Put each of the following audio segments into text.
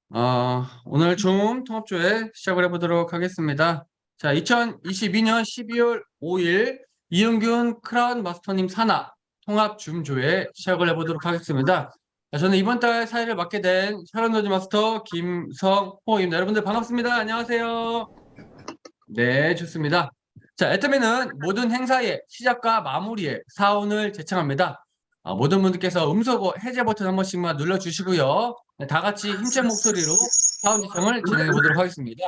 오늘 줌 통합조회 시작을 해보도록 하겠습니다. 자, 2022년 12월 5일 이은균 크라운 마스터님 산하 통합 줌조회 시작을 해보도록 하겠습니다. 자, 저는 이번 달 사회를 맡게 된 샤론노즈 마스터 김성호입니다. 여러분들 반갑습니다. 안녕하세요. 네, 좋습니다. 자, 애터미는 모든 행사의 시작과 마무리에 사운을 제청합니다. 모든 분들께서 음소거 해제 버튼 한 번씩만 눌러주시고요. 네, 다 같이 힘찬 목소리로 사운드 시청을 진행해 보도록 하겠습니다.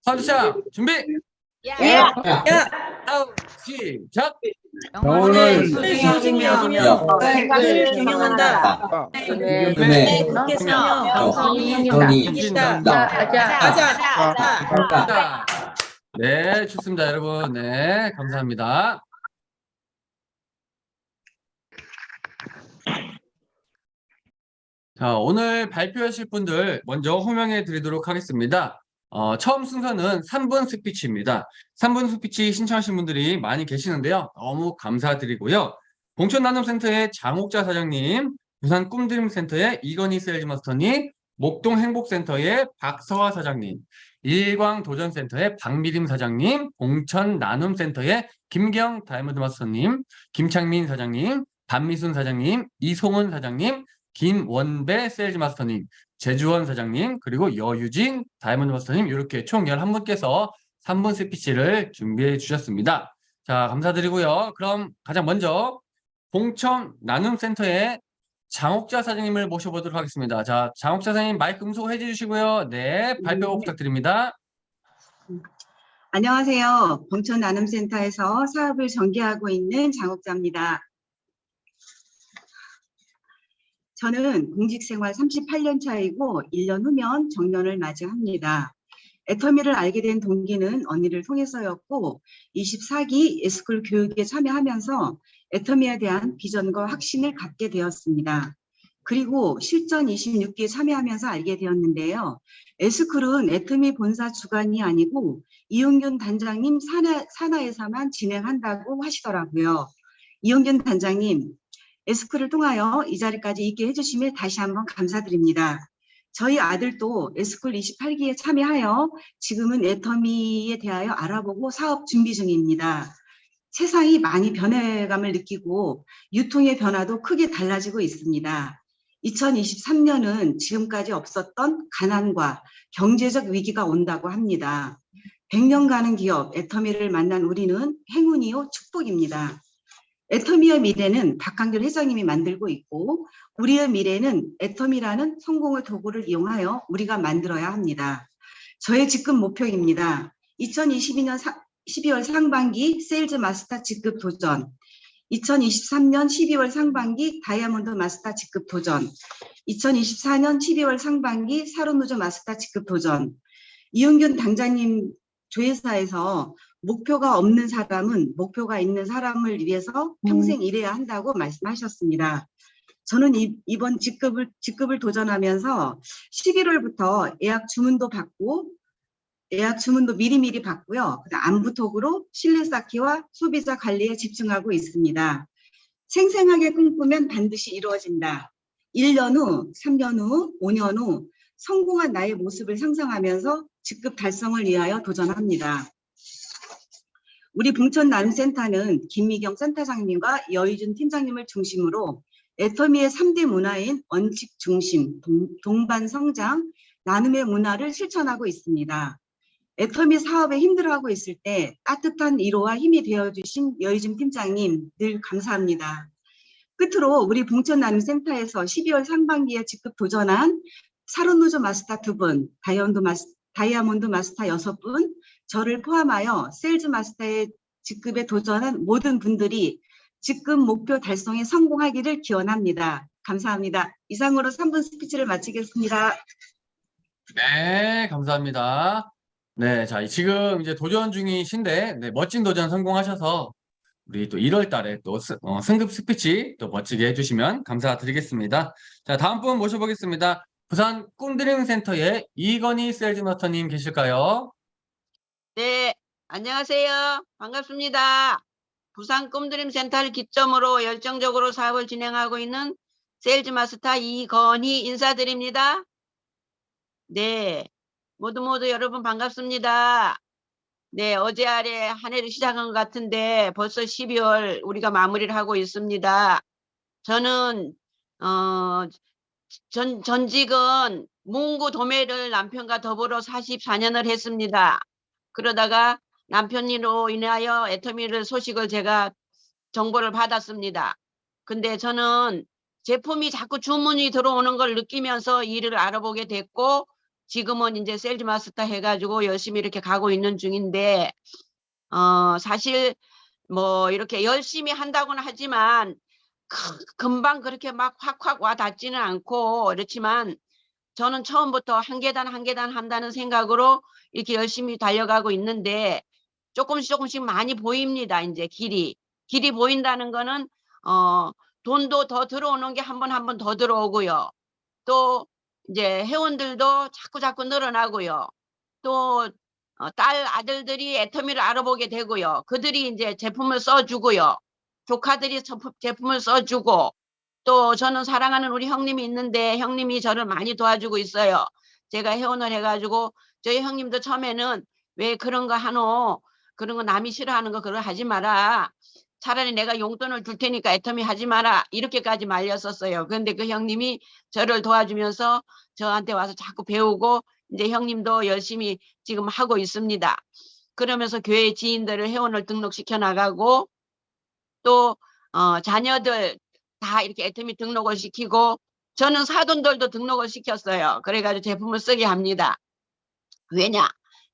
사운드 시청 준비! 예. 사운드 시작! 영혼을 소중히 생각을 균형한다. 네, 국회에서 영원히 가자. 네, 좋습니다, 여러분. 네, 감사합니다. 자, 오늘 발표하실 분들 먼저 호명해 드리도록 하겠습니다. 처음 순서는 3분 스피치입니다. 3분 스피치 신청하신 분들이 많이 계시는데요. 너무 감사드리고요. 봉천나눔센터의 장옥자 사장님, 부산 꿈드림센터의 이건희 세일즈마스터님, 목동행복센터의 박서화 사장님, 일광도전센터의 박미림 사장님, 봉천나눔센터의 김경 다이아몬드 마스터님, 김창민 사장님, 반미순 사장님, 이송은 사장님, 김원배 세일즈 마스터님, 제주원 사장님, 그리고 여유진 다이아몬드 마스터님 이렇게 총 11분께서 3분 스피치를 준비해 주셨습니다. 자, 감사드리고요. 그럼 가장 먼저 봉천 나눔센터의 장옥자 사장님을 모셔보도록 하겠습니다. 자, 장옥자 사장님 마이크 음소거 해주시고요. 주시고요. 네, 발표 부탁드립니다. 안녕하세요. 봉천 나눔센터에서 사업을 전개하고 있는 장옥자입니다. 저는 공직생활 38년 차이고 1년 후면 정년을 맞이합니다. 애터미를 알게 된 동기는 언니를 통해서였고 24기 에스쿨 교육에 참여하면서 애터미에 대한 비전과 확신을 갖게 되었습니다. 그리고 실전 26기에 참여하면서 알게 되었는데요. 에스쿨은 애터미 본사 주관이 아니고 이은균 단장님 산하에서만 진행한다고 하시더라고요. 이은균 단장님, 에스쿨을 통하여 이 자리까지 있게 해주심에 다시 한번 감사드립니다. 저희 아들도 에스쿨 28기에 참여하여 지금은 애터미에 대하여 알아보고 사업 준비 중입니다. 세상이 많이 변화감을 느끼고 유통의 변화도 크게 달라지고 있습니다. 2023년은 지금까지 없었던 가난과 경제적 위기가 온다고 합니다. 100년 가는 기업 애터미를 만난 우리는 행운이요 축복입니다. 애터미의 미래는 박한결 회장님이 만들고 있고 우리의 미래는 애터미라는 성공의 도구를 이용하여 우리가 만들어야 합니다. 저의 직급 목표입니다. 2022년 12월 상반기 세일즈 마스터 직급 도전, 2023년 12월 상반기 다이아몬드 마스터 직급 도전, 2024년 12월 상반기 사로노조 마스터 직급 도전. 이은균 단장님 조회사에서 목표가 없는 사람은 목표가 있는 사람을 위해서 평생 일해야 한다고 말씀하셨습니다. 저는 이번 직급을 도전하면서 11월부터 예약 주문도 받고 예약 주문도 미리미리 받고요. 안부톡으로 신뢰 쌓기와 소비자 관리에 집중하고 있습니다. 생생하게 꿈꾸면 반드시 이루어진다. 1년 후, 3년 후, 5년 후 성공한 나의 모습을 상상하면서 직급 달성을 위하여 도전합니다. 우리 봉천나눔센터는 김미경 센터장님과 여의준 팀장님을 중심으로 애터미의 3대 문화인 원칙 중심, 동반 성장, 나눔의 문화를 실천하고 있습니다. 애터미 사업에 힘들어하고 있을 때 따뜻한 위로와 힘이 되어주신 여의준 팀장님 늘 감사합니다. 끝으로 우리 봉천나눔센터에서 12월 상반기에 직급 도전한 사로노조 마스터 2분, 다이아몬드 마스터 6분, 저를 포함하여 세일즈 마스터의 직급에 도전한 모든 분들이 직급 목표 달성에 성공하기를 기원합니다. 감사합니다. 이상으로 3분 스피치를 마치겠습니다. 네, 감사합니다. 네, 자, 지금 이제 도전 중이신데, 네, 멋진 도전 성공하셔서 우리 또 1월 달에 또 승급 스피치 또 멋지게 해주시면 감사드리겠습니다. 자, 다음 분 모셔보겠습니다. 부산 꿈드림 센터의 이건희 세일즈마스터님 계실까요? 네, 안녕하세요. 반갑습니다. 부산 꿈드림 센터를 기점으로 열정적으로 사업을 진행하고 있는 세일즈 마스터 이건희 인사드립니다. 네, 모두 여러분 반갑습니다. 네, 어제 아래 한 해를 시작한 것 같은데 벌써 12월 우리가 마무리를 하고 있습니다. 저는 전직은 문구 도매를 남편과 더불어 44년을 했습니다. 그러다가 남편으로 인하여 애터미를 소식을 제가 정보를 받았습니다. 근데 저는 제품이 자꾸 주문이 들어오는 걸 느끼면서 일을 알아보게 됐고, 지금은 이제 셀즈 마스터 해가지고 열심히 이렇게 가고 있는 중인데, 사실 뭐 이렇게 열심히 한다고는 하지만 금방 그렇게 막 확 와 닿지는 않고, 그렇지만 저는 처음부터 한 계단 한 계단 한다는 생각으로 이렇게 열심히 달려가고 있는데, 조금씩 많이 보입니다. 이제 길이 보인다는 거는 돈도 더 들어오는 게 한 번 더 들어오고요. 또 이제 회원들도 자꾸 늘어나고요. 또 딸 아들들이 애터미를 알아보게 되고요. 그들이 이제 제품을 써주고요. 조카들이 제품을 써주고, 또 저는 사랑하는 우리 형님이 있는데 형님이 저를 많이 도와주고 있어요. 제가 회원을 해가지고 저희 형님도 처음에는 왜 그런 거 하노? 그런 거 남이 싫어하는 거 그런 거 하지 마라. 차라리 내가 용돈을 줄 테니까 애터미 하지 마라. 이렇게까지 말렸었어요. 그런데 그 형님이 저를 도와주면서 저한테 와서 자꾸 배우고 이제 형님도 열심히 지금 하고 있습니다. 그러면서 교회 지인들을 회원을 등록시켜 나가고, 또 자녀들 다 이렇게 애터미 등록을 시키고, 저는 사돈들도 등록을 시켰어요. 그래가지고 제품을 쓰게 합니다. 왜냐?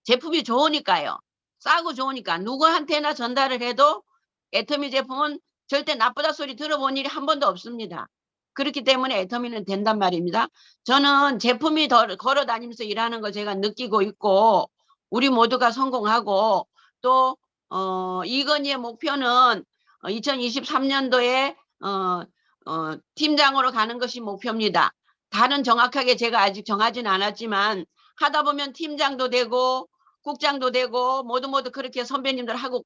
제품이 좋으니까요. 싸고 좋으니까 누구한테나 전달을 해도 애터미 제품은 절대 나쁘다 소리 들어본 일이 한 번도 없습니다. 그렇기 때문에 애터미는 된단 말입니다. 저는 제품이 걸어 다니면서 일하는 걸 제가 느끼고 있고, 우리 모두가 성공하고, 또 이건희의 목표는 2023년도에 팀장으로 가는 것이 목표입니다. 다른 정확하게 제가 아직 정하지는 않았지만 하다 보면 팀장도 되고 국장도 되고 모두 그렇게 선배님들 하고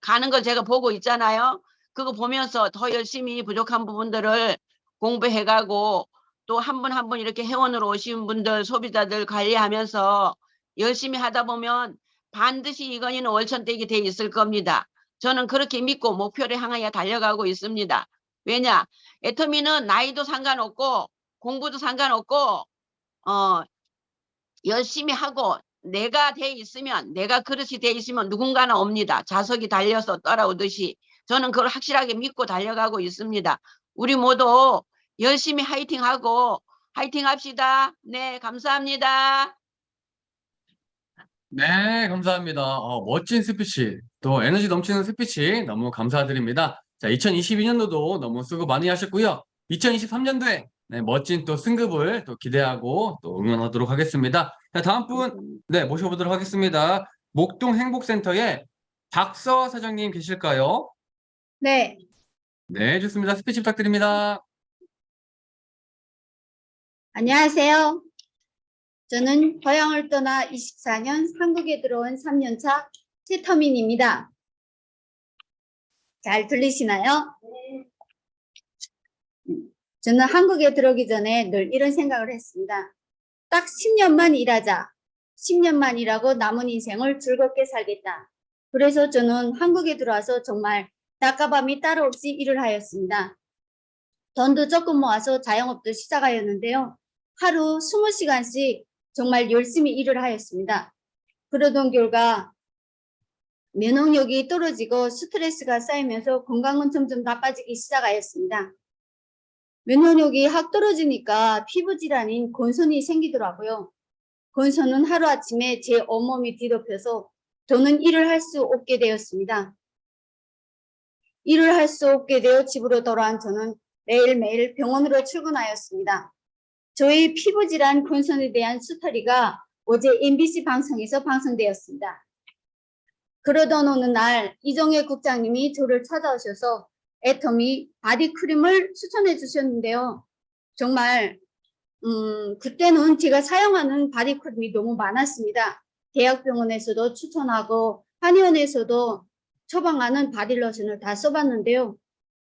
가는 걸 제가 보고 있잖아요. 그거 보면서 더 열심히 부족한 부분들을 공부해가고, 또 한 분 한 분 이렇게 회원으로 오신 분들 소비자들 관리하면서 열심히 하다 보면 반드시 이건희는 월천대기 돼 있을 겁니다. 저는 그렇게 믿고 목표를 향하여 달려가고 있습니다. 왜냐? 애터미는 나이도 상관없고 공부도 상관없고 열심히 하고 내가 돼 있으면, 내가 그릇이 돼 있으면 누군가는 옵니다. 자석이 달려서 따라오듯이. 저는 그걸 확실하게 믿고 달려가고 있습니다. 우리 모두 열심히 화이팅하고 화이팅 합시다. 네, 감사합니다. 네, 감사합니다. 멋진 스피치, 또 에너지 넘치는 스피치 너무 감사드립니다. 자, 2022년도도 너무 수고 많이 하셨고요. 2023년도에 멋진 또 승급을 또 기대하고 또 응원하도록 하겠습니다. 자, 다음 분, 모셔보도록 하겠습니다. 목동 행복센터에 박서 사장님 계실까요? 네, 네, 좋습니다. 스피치 부탁드립니다. 안녕하세요. 저는 고향을 떠나 24년 한국에 들어온 3년차 최터민입니다. 잘 들리시나요? 저는 한국에 들어오기 전에 늘 이런 생각을 했습니다. 딱 10년만 일하자. 10년만 일하고 남은 인생을 즐겁게 살겠다. 그래서 저는 한국에 들어와서 정말 낮과 밤이 따로 없이 일을 하였습니다. 돈도 조금 모아서 자영업도 시작하였는데요. 하루 20시간씩 정말 열심히 일을 하였습니다. 그러던 결과 면역력이 떨어지고 스트레스가 쌓이면서 건강은 점점 나빠지기 시작하였습니다. 면역력이 확 떨어지니까 피부 질환인 건선이 생기더라고요. 건선은 하루아침에 제 온몸이 뒤덮여서 저는 일을 할 수 없게 되었습니다. 일을 할 수 없게 되어 집으로 돌아온 저는 매일매일 병원으로 출근하였습니다. 저희 피부질환 건선에 대한 스토리가 어제 MBC 방송에서 방송되었습니다. 그러던 어느 날 이정혜 국장님이 저를 찾아오셔서 애터미 바디크림을 추천해 주셨는데요. 정말 그때는 제가 사용하는 바디크림이 너무 많았습니다. 대학병원에서도 추천하고 한의원에서도 처방하는 바디로션을 다 써봤는데요.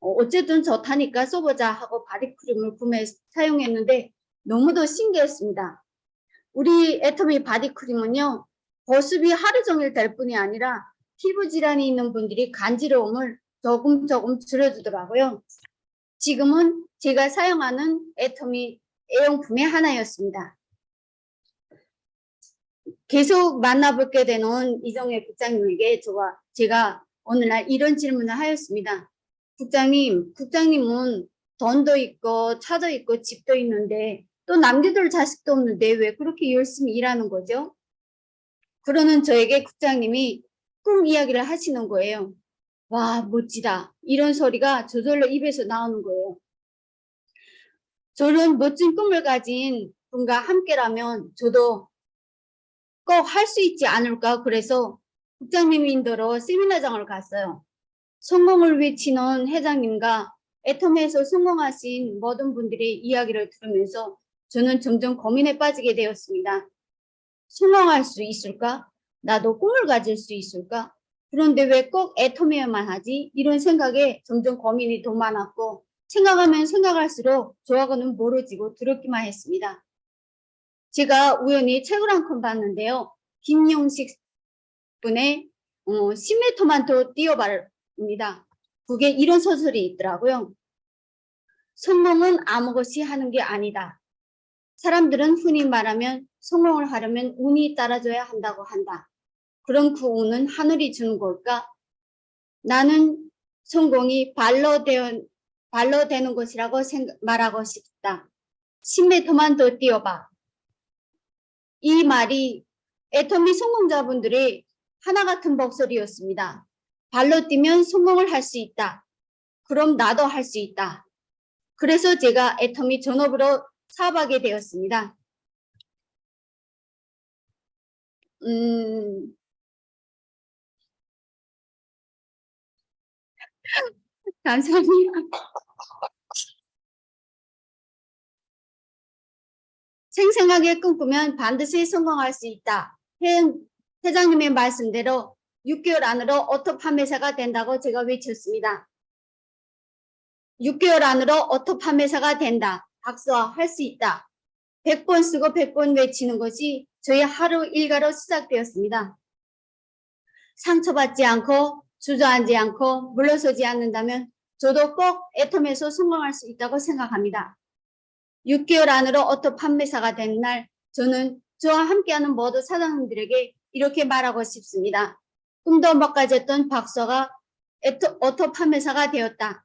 어쨌든 좋다니까 써보자 하고 바디크림을 구매해 사용했는데 너무도 신기했습니다. 우리 애터미 바디크림은요, 보습이 하루 종일 될 뿐이 아니라 피부 질환이 있는 분들이 간지러움을 조금 줄여주더라고요. 지금은 제가 사용하는 애터미 애용품의 하나였습니다. 계속 만나뵙게 되는 이정혜 국장님에게 제가 오늘날 이런 질문을 하였습니다. 국장님은 돈도 있고 차도 있고 집도 있는데 또 남겨둘 자식도 없는데 왜 그렇게 열심히 일하는 거죠? 그러는 저에게 국장님이 꿈 이야기를 하시는 거예요. 와, 멋지다. 이런 소리가 저절로 입에서 나오는 거예요. 저런 멋진 꿈을 가진 분과 함께라면 저도 꼭 할 수 있지 않을까. 그래서 국장님 인도로 세미나장을 갔어요. 성공을 외치는 회장님과 애터미에서 성공하신 모든 분들의 이야기를 들으면서 저는 점점 고민에 빠지게 되었습니다. 성공할 수 있을까? 나도 꿈을 가질 수 있을까? 그런데 왜 꼭 애터미에만 하지? 이런 생각에 점점 고민이 더 많았고 생각하면 생각할수록 저하고는 멀어지고 두렵기만 했습니다. 제가 우연히 책을 한 권 봤는데요. 김용식 분의 심해토마토 띄어봐입니다. 그게 이런 소설이 있더라고요. 성공은 아무것이 하는 게 아니다. 사람들은 흔히 말하면 성공을 하려면 운이 따라줘야 한다고 한다. 그럼 그 운은 하늘이 주는 걸까? 나는 성공이 발로 되는 것이라고 말하고 싶다. 10m만 더 뛰어봐. 이 말이 애터미 성공자분들의 하나 같은 목소리였습니다. 발로 뛰면 성공을 할 수 있다. 그럼 나도 할 수 있다. 그래서 제가 애터미 전업으로 사업하게 되었습니다. 감사합니다. 생생하게 꿈꾸면 반드시 성공할 수 있다. 회장님의 말씀대로 6개월 안으로 오토 판매사가 된다고 제가 외쳤습니다. 6개월 안으로 오토 판매사가 된다. 박수와 할 수 있다. 100번 쓰고 100번 외치는 것이 저의 하루 일과로 시작되었습니다. 상처받지 않고 주저앉지 않고 물러서지 않는다면 저도 꼭 애터미에서 성공할 수 있다고 생각합니다. 6개월 안으로 오토 판매사가 된 날 저는 저와 함께하는 모든 사장님들에게 이렇게 말하고 싶습니다. 꿈도 못 가졌던 박서가 오토 판매사가 되었다.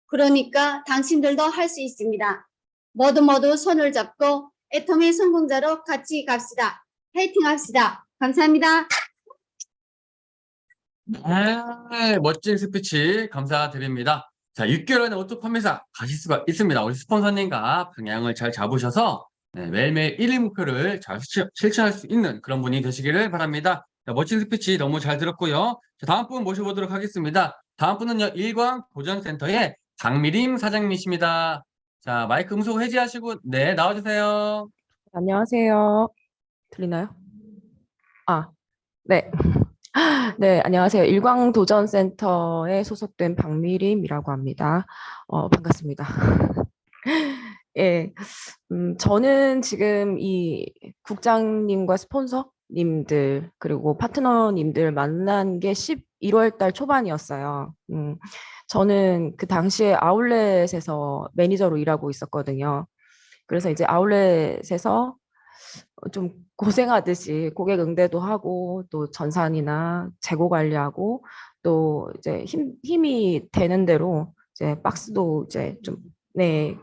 그러니까 당신들도 할 수 있습니다. 모두 손을 잡고 애터미 성공자로 같이 갑시다. 화이팅 합시다. 감사합니다. 네, 멋진 스피치 감사드립니다. 자, 6개월 안에 오토 판매사 가실 수가 있습니다. 우리 스폰서님과 방향을 잘 잡으셔서 매일매일 1일 목표를 잘 실천할 수 있는 그런 분이 되시기를 바랍니다. 자, 멋진 스피치 너무 잘 들었고요. 자, 다음 분 모셔보도록 하겠습니다. 다음 분은요, 일광도전센터의 장미림 사장님이십니다. 자, 마이크 음소 해제하시고 네, 나와주세요. 안녕하세요. 들리나요? 네. 네, 안녕하세요. 일광도전센터에 소속된 박미림이라고 합니다. 반갑습니다. 예, 저는 지금 이 국장님과 스폰서님들 그리고 파트너님들 만난 게 11월 달 초반이었어요. 저는 그 당시에 아울렛에서 매니저로 일하고 있었거든요. 그래서 이제 아울렛에서 좀 고생하듯이 고객 응대도 하고 또 전산이나 재고 관리하고 또 이제 힘이 되는 대로 이제 박스도 이제 좀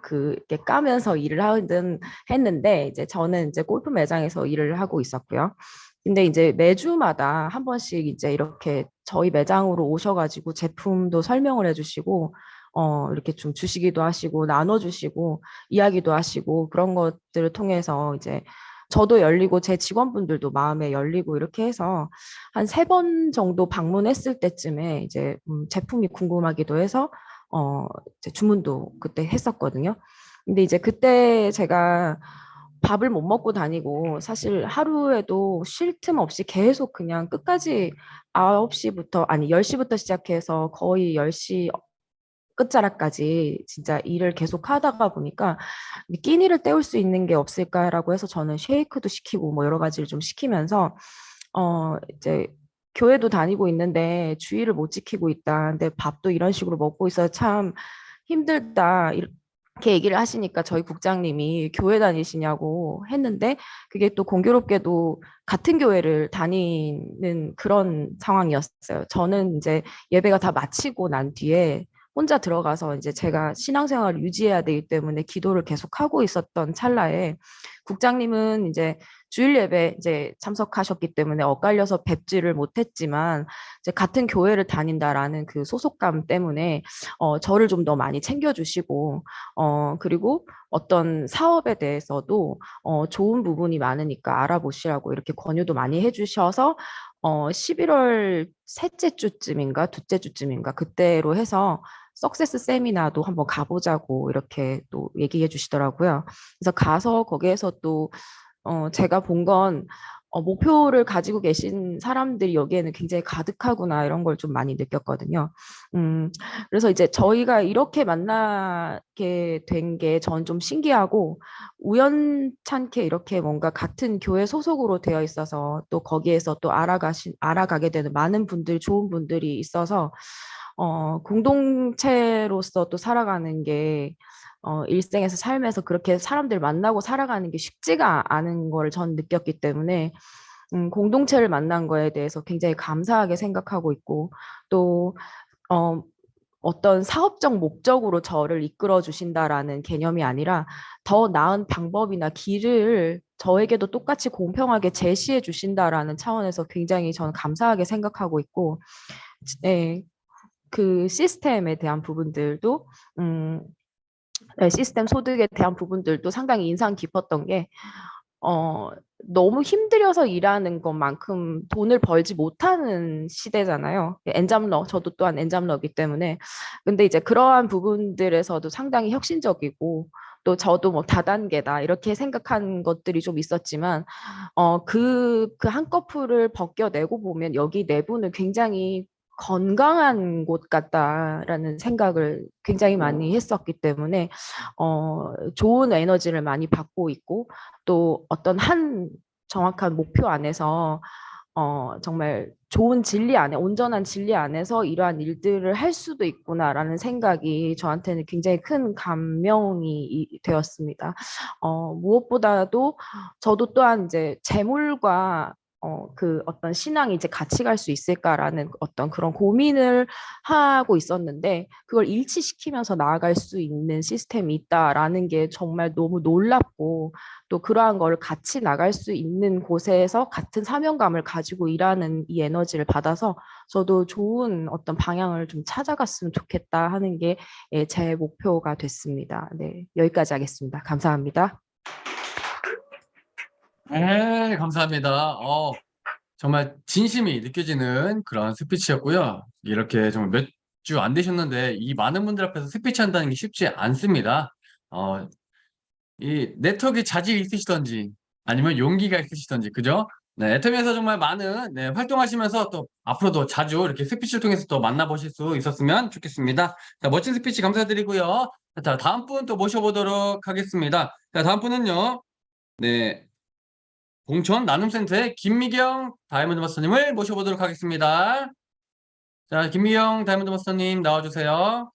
그게 까면서 일을 하든 했는데 이제 저는 이제 골프 매장에서 일을 하고 있었고요. 근데 이제 매주마다 한 번씩 이제 이렇게 저희 매장으로 오셔가지고 제품도 설명을 해주시고 이렇게 좀 주시기도 하시고 나눠주시고 이야기도 하시고 그런 것들을 통해서 이제 저도 열리고 제 직원분들도 마음에 열리고 이렇게 해서 한 3번 정도 방문했을 때쯤에 이제 제품이 궁금하기도 해서 이제 주문도 그때 했었거든요. 근데 이제 그때 제가 밥을 못 먹고 다니고 사실 하루에도 쉴 틈 없이 계속 그냥 끝까지 10시부터 시작해서 거의 10시 끝자락까지 진짜 일을 계속 하다가 보니까 끼니를 때울 수 있는 게 없을까라고 해서 저는 쉐이크도 시키고 뭐 여러 가지를 좀 시키면서 이제 교회도 다니고 있는데 주의를 못 지키고 있다. 근데 밥도 이런 식으로 먹고 있어서 참 힘들다. 이렇게 얘기를 하시니까 저희 국장님이 교회 다니시냐고 했는데 그게 또 공교롭게도 같은 교회를 다니는 그런 상황이었어요. 저는 이제 예배가 다 마치고 난 뒤에 혼자 들어가서 이제 제가 신앙생활을 유지해야 되기 때문에 기도를 계속 하고 있었던 찰나에 국장님은 이제 주일 예배 이제 참석하셨기 때문에 엇갈려서 뵙지를 못했지만 이제 같은 교회를 다닌다라는 그 소속감 때문에 저를 좀 더 많이 챙겨주시고 그리고 어떤 사업에 대해서도 좋은 부분이 많으니까 알아보시라고 이렇게 권유도 많이 해주셔서 11월 셋째 주쯤인가 둘째 주쯤인가 그때로 해서 석세스 세미나도 한번 가보자고 이렇게 또 얘기해 주시더라고요. 그래서 가서 거기에서 또 제가 본 건 목표를 가지고 계신 사람들이 여기에는 굉장히 가득하구나 이런 걸 좀 많이 느꼈거든요. 그래서 이제 저희가 이렇게 만나게 된 게 전 좀 신기하고 우연찮게 이렇게 뭔가 같은 교회 소속으로 되어 있어서 또 거기에서 또 알아가게 되는 많은 분들, 좋은 분들이 있어서 공동체로서 또 살아가는 게 일생에서 삶에서 그렇게 사람들 만나고 살아가는 게 쉽지가 않은 걸 전 느꼈기 때문에 공동체를 만난 거에 대해서 굉장히 감사하게 생각하고 있고 또 어떤 사업적 목적으로 저를 이끌어 주신다라는 개념이 아니라 더 나은 방법이나 길을 저에게도 똑같이 공평하게 제시해 주신다라는 차원에서 굉장히 저는 감사하게 생각하고 있고, 네, 그 시스템에 대한 부분들도 네, 시스템 소득에 대한 부분들도 상당히 인상 깊었던 게 너무 힘들여서 일하는 것만큼 돈을 벌지 못하는 시대잖아요. 엔잡러, 저도 또한 엔잡러이기 때문에. 근데 이제 그러한 부분들에서도 상당히 혁신적이고 또 저도 뭐 다단계다 이렇게 생각한 것들이 좀 있었지만 그 한꺼풀을 벗겨내고 보면 여기 내부는 굉장히 건강한 곳 같다라는 생각을 굉장히 많이 했었기 때문에 좋은 에너지를 많이 받고 있고 또 어떤 한 정확한 목표 안에서 정말 좋은 진리 안에 온전한 진리 안에서 이러한 일들을 할 수도 있구나라는 생각이 저한테는 굉장히 큰 감명이 되었습니다. 무엇보다도 저도 또한 이제 재물과 그 어떤 신앙이 이제 같이 갈 수 있을까라는 어떤 그런 고민을 하고 있었는데 그걸 일치시키면서 나아갈 수 있는 시스템이 있다라는 게 정말 너무 놀랍고 또 그러한 걸 같이 나갈 수 있는 곳에서 같은 사명감을 가지고 일하는 이 에너지를 받아서 저도 좋은 어떤 방향을 좀 찾아갔으면 좋겠다 하는 게 제 목표가 됐습니다. 네, 여기까지 하겠습니다. 감사합니다. 네, 감사합니다. 정말 진심이 느껴지는 그런 스피치였고요. 이렇게 정말 몇 주 안 되셨는데 이 많은 분들 앞에서 스피치 한다는 게 쉽지 않습니다. 이 네트워크에 자질이 있으시던지 아니면 용기가 있으시던지 그죠? 네, 애터미에서 정말 많은 활동하시면서 또 앞으로도 자주 이렇게 스피치를 통해서 또 만나보실 수 있었으면 좋겠습니다. 자, 멋진 스피치 감사드리고요. 자, 다음 분 또 모셔보도록 하겠습니다. 자, 다음 분은요. 네, 봉천 나눔센터의 김미경 다이아몬드 마스터님을 모셔보도록 하겠습니다. 자, 김미경 다이아몬드 마스터님 나와주세요.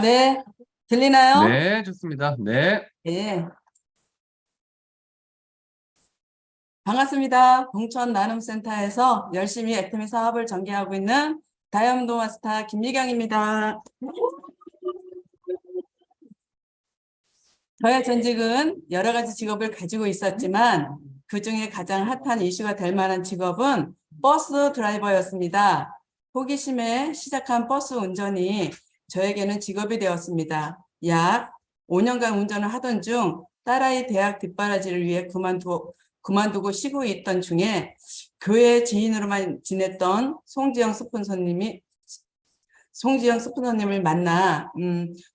네. 들리나요? 네, 좋습니다. 네. 네. 반갑습니다. 봉천 나눔센터에서 열심히 애터미 사업을 전개하고 있는 다이아몬드 마스터 김미경입니다. 저의 전직은 여러 가지 직업을 가지고 있었지만 그중에 가장 핫한 이슈가 될 만한 직업은 버스 드라이버였습니다. 호기심에 시작한 버스 운전이 저에게는 직업이 되었습니다. 약 5년간 운전을 하던 중 딸아이 대학 뒷바라지를 위해 그만두고 쉬고 있던 중에 교회 지인으로만 지냈던 송지영 스폰서님을 만나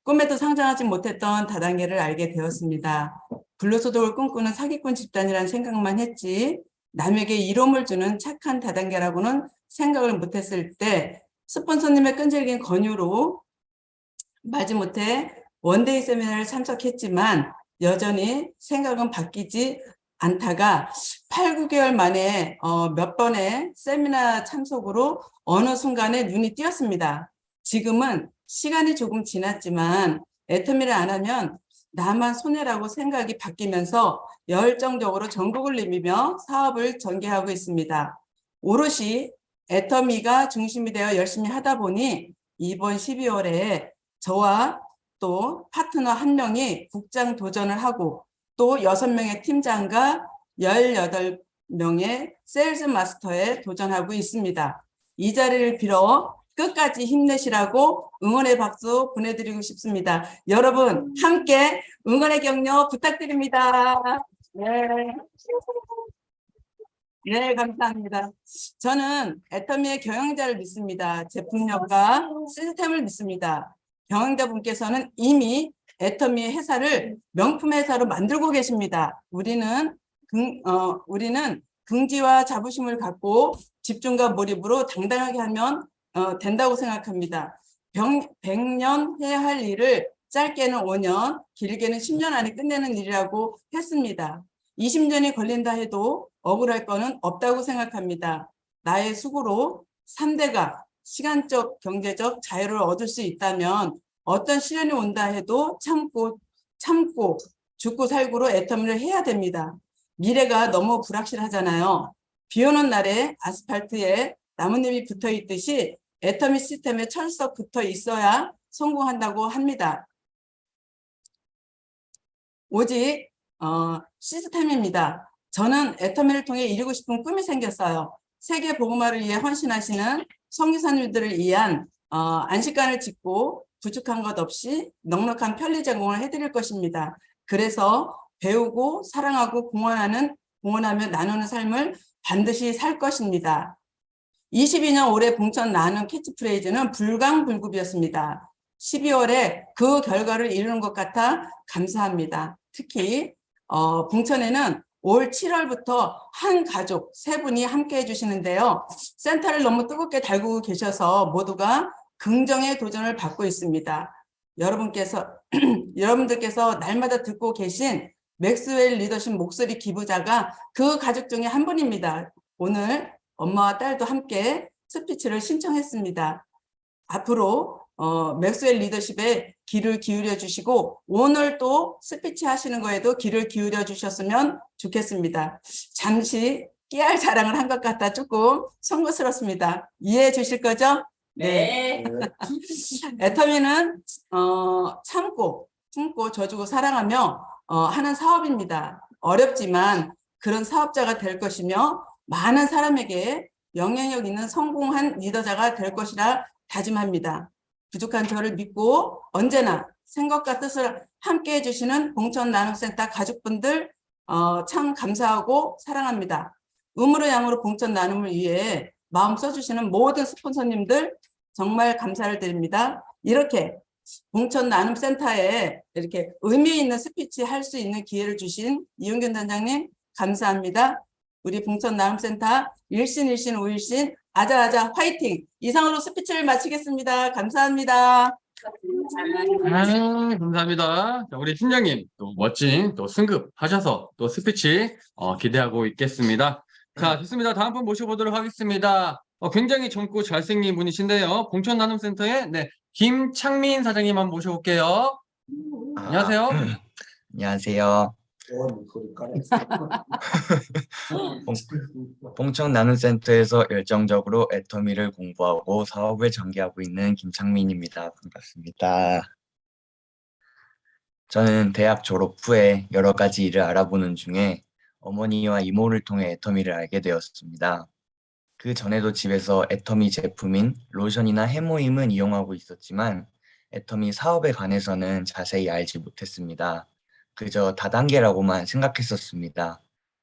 꿈에도 상상하지 못했던 다단계를 알게 되었습니다. 불로소득을 꿈꾸는 사기꾼 집단이라는 생각만 했지 남에게 이로움을 주는 착한 다단계라고는 생각을 못했을 때 스폰서님의 끈질긴 권유로 마지못해 원데이 세미나를 참석했지만 여전히 생각은 바뀌지 않다가 8, 9개월 만에 몇 번의 세미나 참석으로 어느 순간에 눈이 띄었습니다. 지금은 시간이 조금 지났지만 애터미를 안 하면 나만 손해라고 생각이 바뀌면서 열정적으로 전국을 누비며 사업을 전개하고 있습니다. 오롯이 애터미가 중심이 되어 열심히 하다 보니 이번 12월에 저와 또 파트너 1명이 국장 도전을 하고 또 6명의 팀장과 18명의 세일즈 마스터에 도전하고 있습니다. 이 자리를 빌어 끝까지 힘내시라고 응원의 박수 보내드리고 싶습니다. 여러분 함께 응원의 격려 부탁드립니다. 네, 감사합니다. 저는 애터미의 경영자를 믿습니다. 제품력과 시스템을 믿습니다. 경영자분께서는 이미 애터미의 회사를 명품 회사로 만들고 계십니다. 우리는 긍지와 자부심을 갖고 집중과 몰입으로 당당하게 하면 된다고 생각합니다. 100년 해야 할 일을 짧게는 5년, 길게는 10년 안에 끝내는 일이라고 했습니다. 20년이 걸린다 해도 억울할 거는 없다고 생각합니다. 나의 수고로 3대가 시간적, 경제적 자유를 얻을 수 있다면 어떤 시련이 온다 해도 참고 죽고 살고로 애터미를 해야 됩니다. 미래가 너무 불확실하잖아요. 비 오는 날에 아스팔트에 나뭇잎이 붙어 있듯이 애터미 시스템에 철석 붙어 있어야 성공한다고 합니다. 오직 시스템입니다. 저는 애터미를 통해 이루고 싶은 꿈이 생겼어요. 세계 복음화를 위해 헌신하시는 선교사님들을 위한 안식관을 짓고 부족한 것 없이 넉넉한 편리 제공을 해드릴 것입니다. 그래서 배우고 사랑하고 공헌하며 나누는 삶을 반드시 살 것입니다. 22년 올해 봉천 나눔 캐치프레이즈는 불강불급이었습니다. 12월에 그 결과를 이루는 것 같아 감사합니다. 특히 봉천에는 올 7월부터 한 가족 3분이 함께 해주시는데요. 센터를 너무 뜨겁게 달구고 계셔서 모두가 긍정의 도전을 받고 있습니다. 여러분들께서 날마다 듣고 계신 맥스웰 리더십 목소리 기부자가 그 가족 중에 한 분입니다. 오늘 엄마와 딸도 함께 스피치를 신청했습니다. 앞으로 맥스웰 리더십에 귀를 기울여 주시고 오늘 또 스피치 하시는 거에도 귀를 기울여 주셨으면 좋겠습니다. 잠시 깨알 자랑을 한 것 같아 조금 송구스럽습니다. 이해해 주실 거죠? 네. 애터미는 참고 져주고 사랑하며 하는 사업입니다. 어렵지만 그런 사업자가 될 것이며 많은 사람에게 영향력 있는 성공한 리더자가 될 것이라 다짐합니다. 부족한 저를 믿고 언제나 생각과 뜻을 함께 해주시는 봉천 나눔센터 가족분들 참 감사하고 사랑합니다. 음으로 양으로 봉천 나눔을 위해 마음 써주시는 모든 스폰서님들 정말 감사를 드립니다. 이렇게 봉천 나눔센터에 이렇게 의미 있는 스피치 할 수 있는 기회를 주신 이용균 단장님 감사합니다. 우리 봉천 나눔센터 일신 우일신 아자아자 화이팅! 이상으로 스피치를 마치겠습니다. 감사합니다. 감사합니다. 자, 우리 팀장님 또 멋진 또 승급하셔서 또 스피치 기대하고 있겠습니다. 자, 좋습니다. 다음 분 모셔보도록 하겠습니다. 굉장히 젊고 잘생긴 분이신데요. 봉천 나눔센터의 김창민 사장님 한번 모셔볼게요. 안녕하세요. 안녕하세요. 봉천 나눔센터에서 열정적으로 애터미를 공부하고 사업을 전개하고 있는 김창민입니다. 반갑습니다. 저는 대학 졸업 후에 여러 가지 일을 알아보는 중에 어머니와 이모를 통해 애터미를 알게 되었습니다. 그 전에도 집에서 애터미 제품인 로션이나 해모임은 이용하고 있었지만 애터미 사업에 관해서는 자세히 알지 못했습니다. 그저 다단계라고만 생각했었습니다.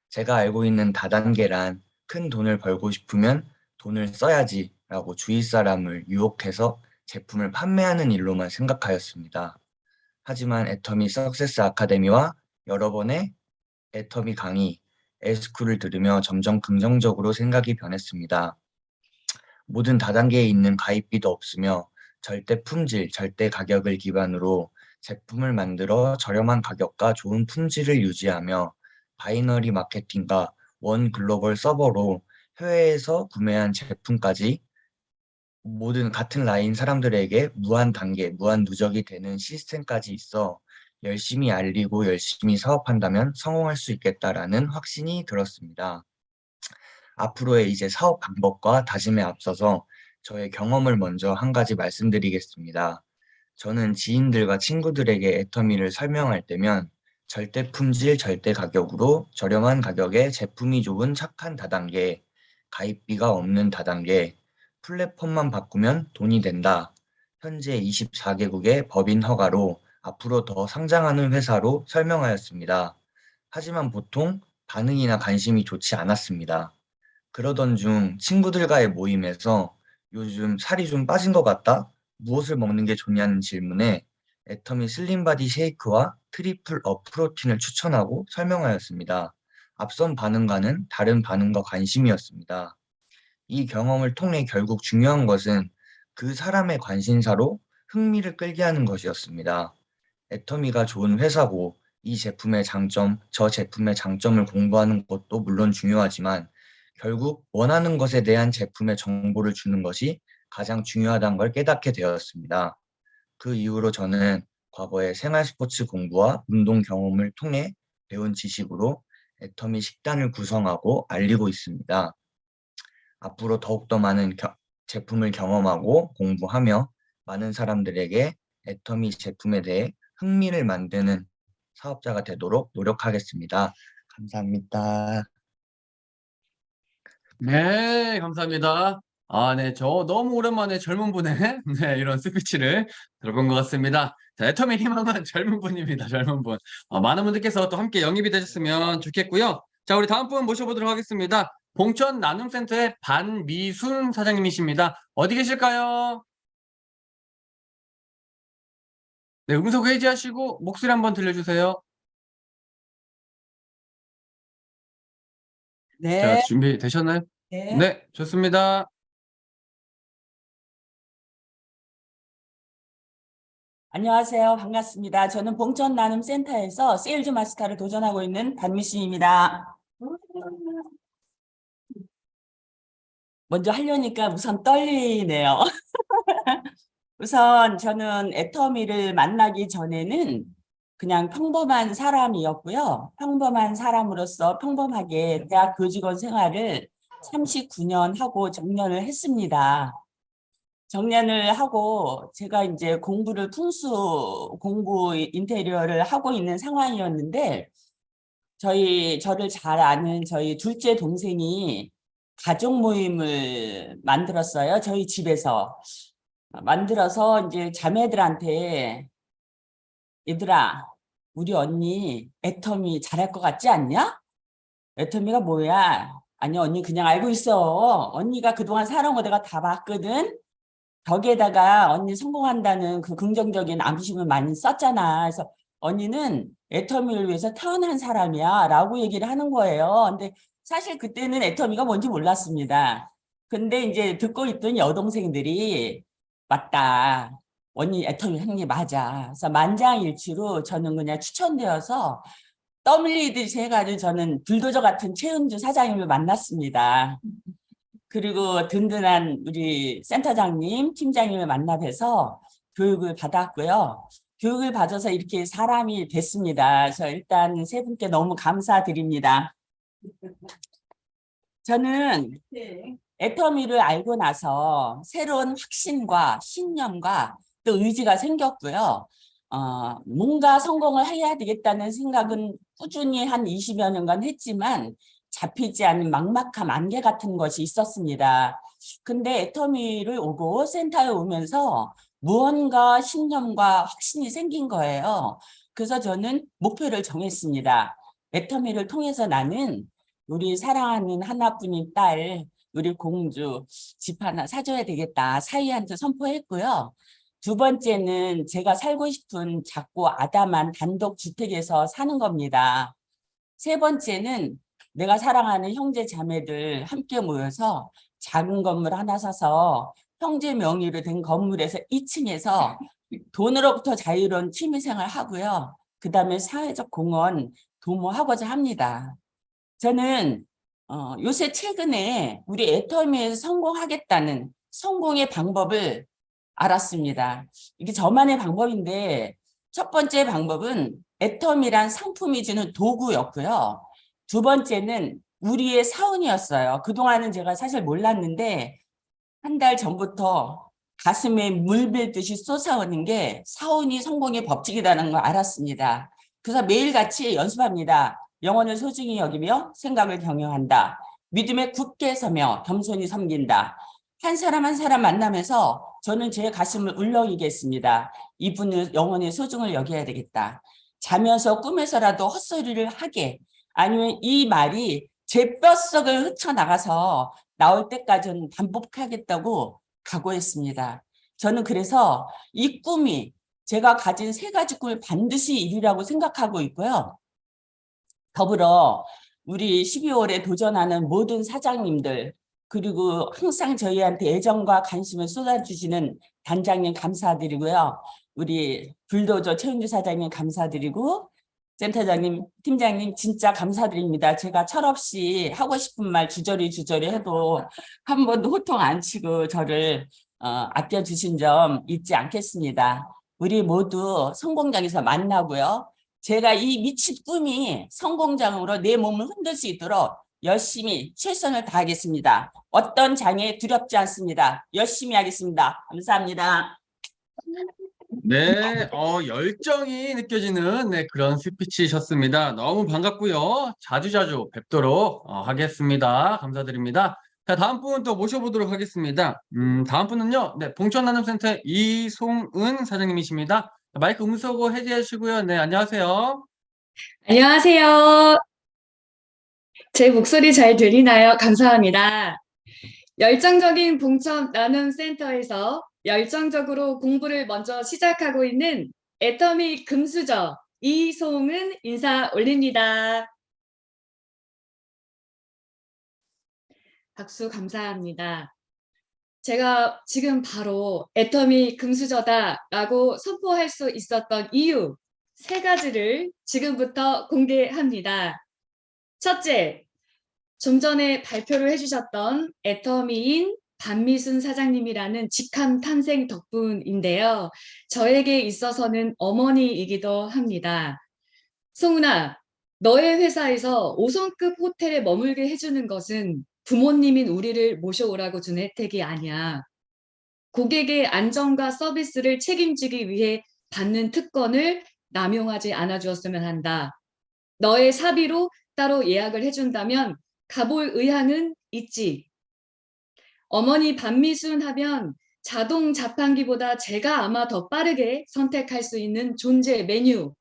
제가 알고 있는 다단계란 큰 돈을 벌고 싶으면 돈을 써야지 라고 주위 사람을 유혹해서 제품을 판매하는 일로만 생각하였습니다. 하지만 애터미 석세스 아카데미와 여러 번의 애터미 강의, 에스쿨을 들으며 점점 긍정적으로 생각이 변했습니다. 모든 다단계에 있는 가입비도 없으며 절대 품질, 절대 가격을 기반으로 제품을 만들어 저렴한 가격과 좋은 품질을 유지하며 바이너리 마케팅과 원 글로벌 서버로 해외에서 구매한 제품까지 모든 같은 라인 사람들에게 무한 단계, 무한 누적이 되는 시스템까지 있어 열심히 알리고 열심히 사업한다면 성공할 수 있겠다라는 확신이 들었습니다. 앞으로의 이제 사업 방법과 다짐에 앞서서 저의 경험을 먼저 한 가지 말씀드리겠습니다. 저는 지인들과 친구들에게 애터미를 설명할 때면 절대 품질, 절대 가격으로 저렴한 가격에 제품이 좋은 착한 다단계, 가입비가 없는 다단계, 플랫폼만 바꾸면 돈이 된다. 현재 24개국의 법인 허가로 앞으로 더 상장하는 회사로 설명하였습니다. 하지만 보통 반응이나 관심이 좋지 않았습니다. 그러던 중 친구들과의 모임에서 요즘 살이 좀 빠진 것 같다? 무엇을 먹는 게 좋냐는 질문에 애터미 슬림바디 쉐이크와 트리플 업 프로틴을 추천하고 설명하였습니다. 앞선 반응과는 다른 반응과 관심이었습니다. 이 경험을 통해 결국 중요한 것은 그 사람의 관심사로 흥미를 끌게 하는 것이었습니다. 애터미가 좋은 회사고 이 제품의 장점, 저 제품의 장점을 공부하는 것도 물론 중요하지만 결국 원하는 것에 대한 제품의 정보를 주는 것이 가장 중요하다는 걸 깨닫게 되었습니다. 그 이후로 저는 과거의 생활 스포츠 공부와 운동 경험을 통해 배운 지식으로 애터미 식단을 구성하고 알리고 있습니다. 앞으로 더욱더 많은 제품을 경험하고 공부하며 많은 사람들에게 애터미 제품에 대해 흥미를 만드는 사업자가 되도록 노력하겠습니다. 감사합니다. 네, 감사합니다. 네, 저 너무 오랜만에 젊은 분의 네, 이런 스피치를 들어본 것 같습니다. 자, 애터미 희망은 젊은 분입니다, 젊은 분. 많은 분들께서 또 함께 영입이 되셨으면 좋겠고요. 자, 우리 다음 분 모셔보도록 하겠습니다. 봉천 나눔센터의 반미순 사장님이십니다. 어디 계실까요? 네, 음성 해지하시고 목소리 한번 들려주세요. 자, 네, 준비되셨나요? 네. 네, 좋습니다. 안녕하세요. 반갑습니다. 저는 봉천 나눔센터에서 세일즈 마스터를 도전하고 있는 단미씨입니다. 먼저 하려니까 우선 떨리네요. 우선 저는 애터미를 만나기 전에는 그냥 평범한 사람이었고요. 평범한 사람으로서 평범하게 대학 교직원 생활을 39년 하고 정년을 했습니다. 정년을 하고 제가 이제 공부를 공부 인테리어를 하고 있는 상황이었는데 저를 잘 아는 저희 둘째 동생이 가족 모임을 만들었어요. 저희 집에서 만들어서 이제 자매들한테 얘들아 우리 언니 애터미 잘할 것 같지 않냐? 애터미가 뭐야? 아니 언니 그냥 알고 있어. 언니가 그동안 살아온 거 내가 다 봤거든. 덕에다가 언니 성공한다는 그 긍정적인 암시심을 많이 썼잖아. 그래서 언니는 애터미를 위해서 태어난 사람이야 라고 얘기를 하는 거예요. 근데 사실 그때는 애터미가 뭔지 몰랐습니다. 근데 이제 듣고 있던 여동생들이 맞다. 언니 애터미 하는 게 맞아. 그래서 만장일치로 저는 그냥 추천되어서 땀 흘리듯이 해가지고 저는 불도저 같은 최은주 사장님을 만났습니다. 그리고 든든한 우리 센터장님, 팀장님을 만나 뵈서 교육을 받았고요. 교육을 받아서 이렇게 사람이 됐습니다. 그래서 일단 세 분께 너무 감사드립니다. 저는 애터미를 알고 나서 새로운 확신과 신념과 또 의지가 생겼고요. 뭔가 성공을 해야 되겠다는 생각은 꾸준히 한 20여 년간 했지만 잡히지 않는 막막함, 안개 같은 것이 있었습니다. 근데 애터미를 오고 센터에 오면서 무언가 신념과 확신이 생긴 거예요. 그래서 저는 목표를 정했습니다. 애터미를 통해서 나는 우리 사랑하는 하나뿐인 딸, 우리 공주 집 하나 사줘야 되겠다. 사위한테 선포했고요. 두 번째는 제가 살고 싶은 작고 아담한 단독 주택에서 사는 겁니다. 세 번째는 내가 사랑하는 형제 자매들 함께 모여서 작은 건물 하나 사서 형제 명의로 된 건물에서 2층에서 돈으로부터 자유로운 취미생활 하고요. 그다음에 사회적 공헌 도모하고자 합니다. 저는 요새 최근에 우리 애터미에서 성공하겠다는 성공의 방법을 알았습니다. 이게 저만의 방법인데 첫 번째 방법은 애터미란 상품이 주는 도구였고요. 두 번째는 우리의 사운이었어요. 그동안은 제가 사실 몰랐는데 한 달 전부터 가슴에 물 빌듯이 솟아오는 게 사운이 성공의 법칙이라는 걸 알았습니다. 그래서 매일같이 연습합니다. 영혼을 소중히 여기며 생각을 경영한다. 믿음에 굳게 서며 겸손히 섬긴다. 한 사람 한 사람 만나면서 저는 제 가슴을 울렁이겠습니다. 이분을 영혼의 소중을 여겨야 되겠다. 자면서 꿈에서라도 헛소리를 하게 아니면 이 말이 제 뼛속을 헤쳐나가서 나올 때까지는 반복하겠다고 각오했습니다. 저는 그래서 이 꿈이 제가 가진 3가지 꿈을 반드시 이루라고 생각하고 있고요. 더불어 우리 12월에 도전하는 모든 사장님들 그리고 항상 저희한테 애정과 관심을 쏟아주시는 단장님 감사드리고요. 우리 불도저 최은주 사장님 감사드리고 센터장님, 팀장님 진짜 감사드립니다. 제가 철없이 하고 싶은 말 주저리 해도 한 번도 호통 안 치고 저를 아껴주신 점 잊지 않겠습니다. 우리 모두 성공장에서 만나고요. 제가 이 미친 꿈이 성공장으로 내 몸을 흔들 수 있도록 열심히 최선을 다하겠습니다. 어떤 장애 두렵지 않습니다. 열심히 하겠습니다. 감사합니다. 네, 열정이 느껴지는 그런 스피치셨습니다. 너무 반갑고요. 자주자주 뵙도록 하겠습니다. 감사드립니다. 자, 다음 분 또 모셔보도록 하겠습니다. 다음 분은요, 봉천나눔센터의 이송은 사장님이십니다. 마이크 음소거 해제하시고요. 네, 안녕하세요. 안녕하세요. 제 목소리 잘 들리나요? 감사합니다. 열정적인 봉천 나눔센터에서 열정적으로 공부를 먼저 시작하고 있는 애터미 금수저 이송은 인사 올립니다. 박수 감사합니다. 제가 지금 바로 애터미 금수저다라고 선포할 수 있었던 이유 3가지를 지금부터 공개합니다. 첫째, 좀 전에 발표를 해주셨던 애터미인 반미순 사장님이라는 직함 탄생 덕분인데요. 저에게 있어서는 어머니이기도 합니다. 송은아, 너의 회사에서 5성급 호텔에 머물게 해주는 것은 부모님인 우리를 모셔오라고 준 혜택이 아니야. 고객의 안전과 서비스를 책임지기 위해 받는 특권을 남용하지 않아 주었으면 한다. 너의 사비로 따로 예약을 해준다면 가볼 의향은 있지. 어머니 반미순 하면 자동 자판기보다 제가 아마 더 빠르게 선택할 수 있는 존재 메뉴,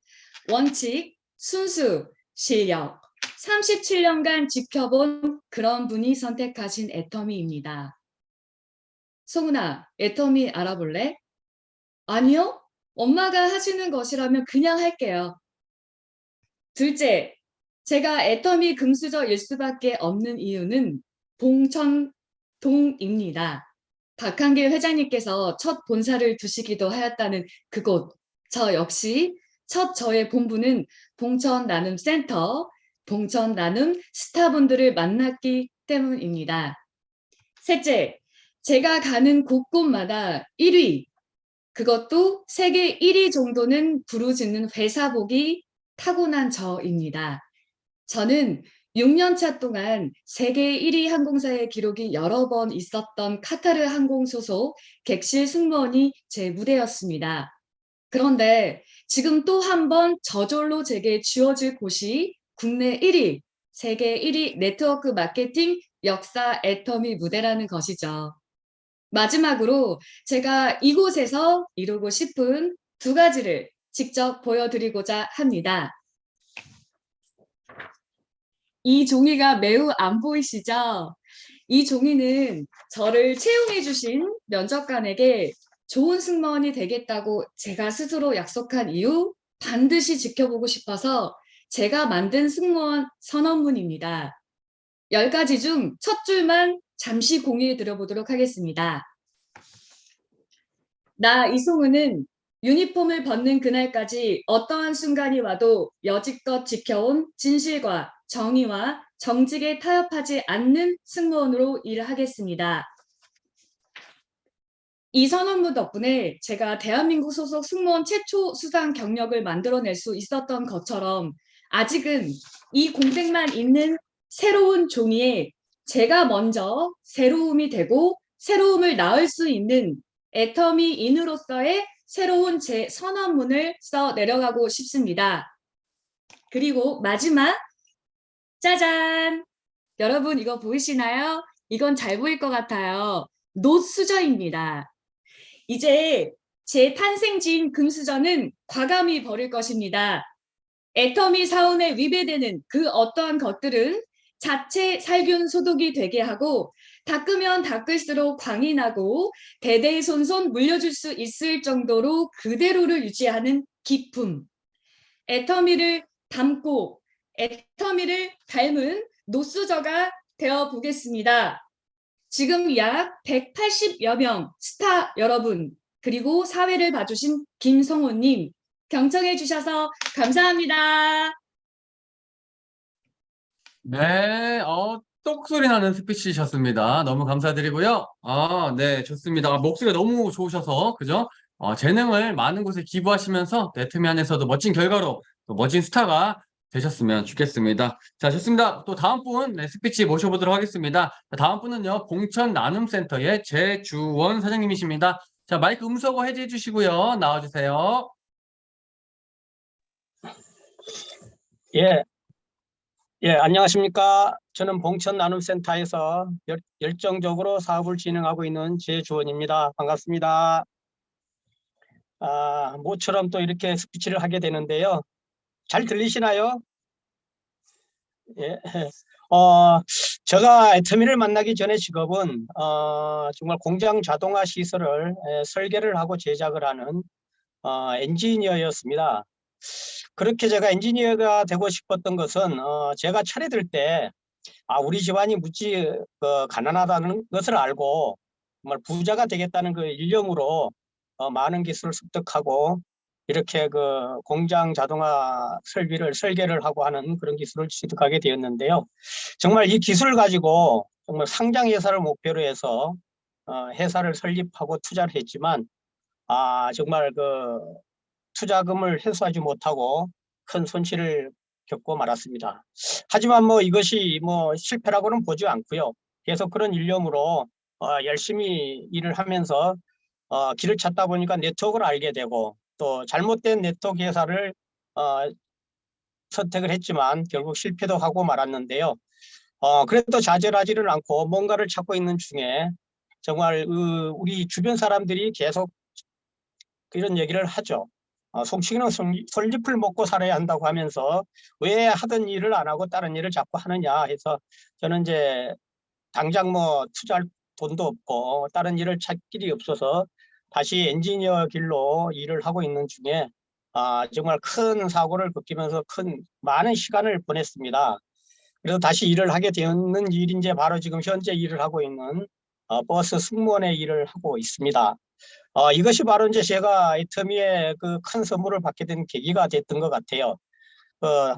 원칙, 순수, 실력, 37년간 지켜본 그런 분이 선택하신 애터미입니다. 송은아, 애터미 알아볼래? 아니요, 엄마가 하시는 것이라면 그냥 할게요. 둘째, 제가 애터미 금수저일 수밖에 없는 이유는 봉천동입니다. 박한길 회장님께서 첫 본사를 두시기도 하였다는 그곳, 저 역시 첫 저의 본부는 봉천나눔센터, 봉천나눔 스타분들을 만났기 때문입니다. 셋째, 제가 가는 곳곳마다 1위, 그것도 세계 1위 정도는 부르짖는 회사복이 타고난 저입니다. 저는 6년차 동안 세계 1위 항공사의 기록이 여러 번 있었던 카타르 항공 소속 객실 승무원이 제 무대였습니다. 그런데 지금 또 한 번 저절로 제게 주어질 곳이 국내 1위, 세계 1위 네트워크 마케팅 역사 애터미 무대라는 것이죠. 마지막으로 제가 이곳에서 이루고 싶은 2가지를 직접 보여드리고자 합니다. 이 종이가 매우 안 보이시죠? 이 종이는 저를 채용해 주신 면접관에게 좋은 승무원이 되겠다고 제가 스스로 약속한 이후 반드시 지켜보고 싶어서 제가 만든 승무원 선언문입니다. 10가지 중 첫 줄만 잠시 공유해 드려보도록 하겠습니다. 나 이송은은 유니폼을 벗는 그날까지 어떠한 순간이 와도 여지껏 지켜온 진실과 정의와 정직에 타협하지 않는 승무원으로 일을 하겠습니다. 이 선언문 덕분에 제가 대한민국 소속 승무원 최초 수상 경력을 만들어낼 수 있었던 것처럼 아직은 이 공백만 있는 새로운 종이에 제가 먼저 새로움이 되고 새로움을 낳을 수 있는 애터미인으로서의 새로운 제 선언문을 써 내려가고 싶습니다. 그리고 마지막, 짜잔! 여러분 이거 보이시나요? 이건 잘 보일 것 같아요. 노수저입니다. 이제 제 탄생지인 금수저는 과감히 버릴 것입니다. 애터미 사원에 위배되는 그 어떠한 것들은 자체 살균 소독이 되게 하고 닦으면 닦을수록 광이 나고 대대손손 물려줄 수 있을 정도로 그대로를 유지하는 기품. 애터미를 닮고 애터미를 닮은 노수저가 되어 보겠습니다. 지금 약 180여 명 스타 여러분, 그리고 사회를 봐주신 김성호님, 경청해 주셔서 감사합니다. 네, 똑소리 나는 스피치셨습니다. 너무 감사드리고요. 네, 좋습니다. 목소리가 너무 좋으셔서, 그죠? 재능을 많은 곳에 기부하시면서 애터미 안에서도 멋진 결과로 또 멋진 스타가 되셨으면 좋겠습니다. 자, 좋습니다. 또 다음 분, 네, 스피치 모셔보도록 하겠습니다. 자, 다음 분은요, 봉천 나눔센터의 제주원 사장님이십니다. 자, 마이크 음소거 해제해 주시고요. 나와주세요. 안녕하십니까. 저는 봉천 나눔센터에서 열정적으로 사업을 진행하고 있는 제주원입니다. 반갑습니다. 모처럼 또 이렇게 스피치를 하게 되는데요. 잘 들리시나요? 예. 제가 애터미를 만나기 전에 직업은 정말 공장 자동화 시설을 설계를 하고 제작을 하는 엔지니어였습니다. 그렇게 제가 엔지니어가 되고 싶었던 것은 제가 차례될 때 우리 집안이 무지 가난하다는 것을 알고 정말 부자가 되겠다는 그 일념으로 많은 기술을 습득하고 이렇게 그 공장 자동화 설계를 하고 하는 그런 기술을 취득하게 되었는데요. 정말 이 기술을 가지고 정말 상장 회사를 목표로 해서 회사를 설립하고 투자를 했지만 정말 그 투자금을 회수하지 못하고 큰 손실을 겪고 말았습니다. 하지만 이것이 실패라고는 보지 않고요. 계속 그런 일념으로 열심히 일을 하면서 길을 찾다 보니까 네트워크를 알게 되고 또 잘못된 네트워크 회사를 선택을 했지만 결국 실패도 하고 말았는데요. 그래도 좌절하지는 않고 뭔가를 찾고 있는 중에 정말 우리 주변 사람들이 계속 이런 얘기를 하죠. 송치기는 솔잎을 먹고 살아야 한다고 하면서 왜 하던 일을 안 하고 다른 일을 자꾸 하느냐 해서 저는 이제 당장 투자할 돈도 없고 다른 일을 찾 길이 없어서 다시 엔지니어 길로 일을 하고 있는 중에 정말 큰 사고를 겪으면서 많은 시간을 보냈습니다. 그래서 다시 일을 하게 되는 일이 이제 바로 지금 현재 일을 하고 있는 버스 승무원의 일을 하고 있습니다. 이것이 바로 이제 제가 애터미에 그 큰 선물을 받게 된 계기가 됐던 것 같아요.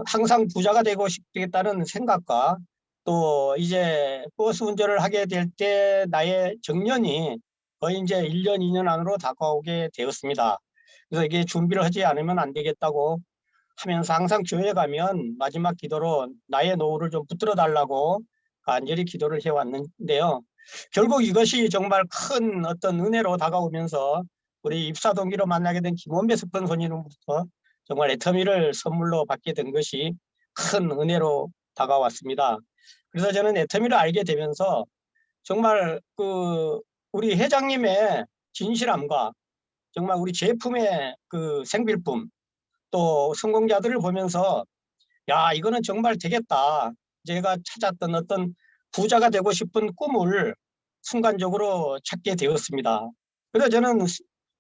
항상 부자가 되고 싶겠다는 생각과 또 이제 버스 운전을 하게 될 때 나의 정년이 거의 이제 1년, 2년 안으로 다가오게 되었습니다. 그래서 이게 준비를 하지 않으면 안 되겠다고 하면서 항상 교회 가면 마지막 기도로 나의 노후를 좀 붙들어 달라고 간절히 기도를 해왔는데요. 결국 이것이 정말 큰 어떤 은혜로 다가오면서 우리 입사 동기로 만나게 된 김원배 스폰서님으로부터 정말 애터미를 선물로 받게 된 것이 큰 은혜로 다가왔습니다. 그래서 저는 애터미를 알게 되면서 정말 우리 회장님의 진실함과 정말 우리 제품의 그 생필품 또 성공자들을 보면서 야, 이거는 정말 되겠다. 제가 찾았던 어떤 부자가 되고 싶은 꿈을 순간적으로 찾게 되었습니다. 그래서 저는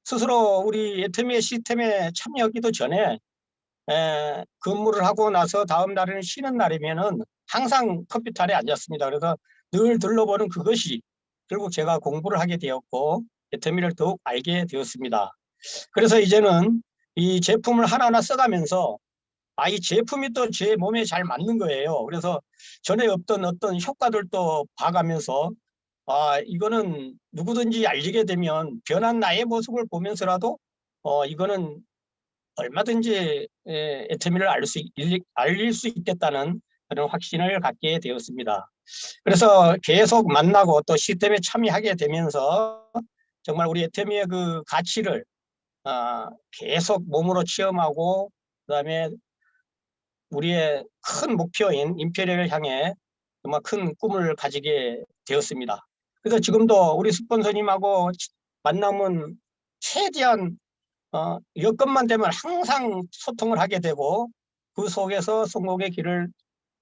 스스로 우리 애터미의 시스템에 참여하기도 전에 근무를 하고 나서 다음 날에는 쉬는 날이면은 항상 컴퓨터 안에 앉았습니다. 그래서 늘 둘러보는 그것이 결국 제가 공부를 하게 되었고 애터미를 더욱 알게 되었습니다. 그래서 이제는 이 제품을 하나하나 써가면서 이 제품이 또 제 몸에 잘 맞는 거예요. 그래서 전에 없던 어떤 효과들도 봐가면서 이거는 누구든지 알리게 되면 변한 나의 모습을 보면서라도 이거는 얼마든지 애터미를 알릴 수 있겠다는 그런 확신을 갖게 되었습니다. 그래서 계속 만나고 또 시스템에 참여하게 되면서 정말 우리 애터미의 그 가치를 계속 몸으로 체험하고 그다음에 우리의 큰 목표인 임페리얼을 향해 정말 큰 꿈을 가지게 되었습니다. 그래서 지금도 우리 스폰서님하고 만남은 최대한 여건만 되면 항상 소통을 하게 되고 그 속에서 성공의 길을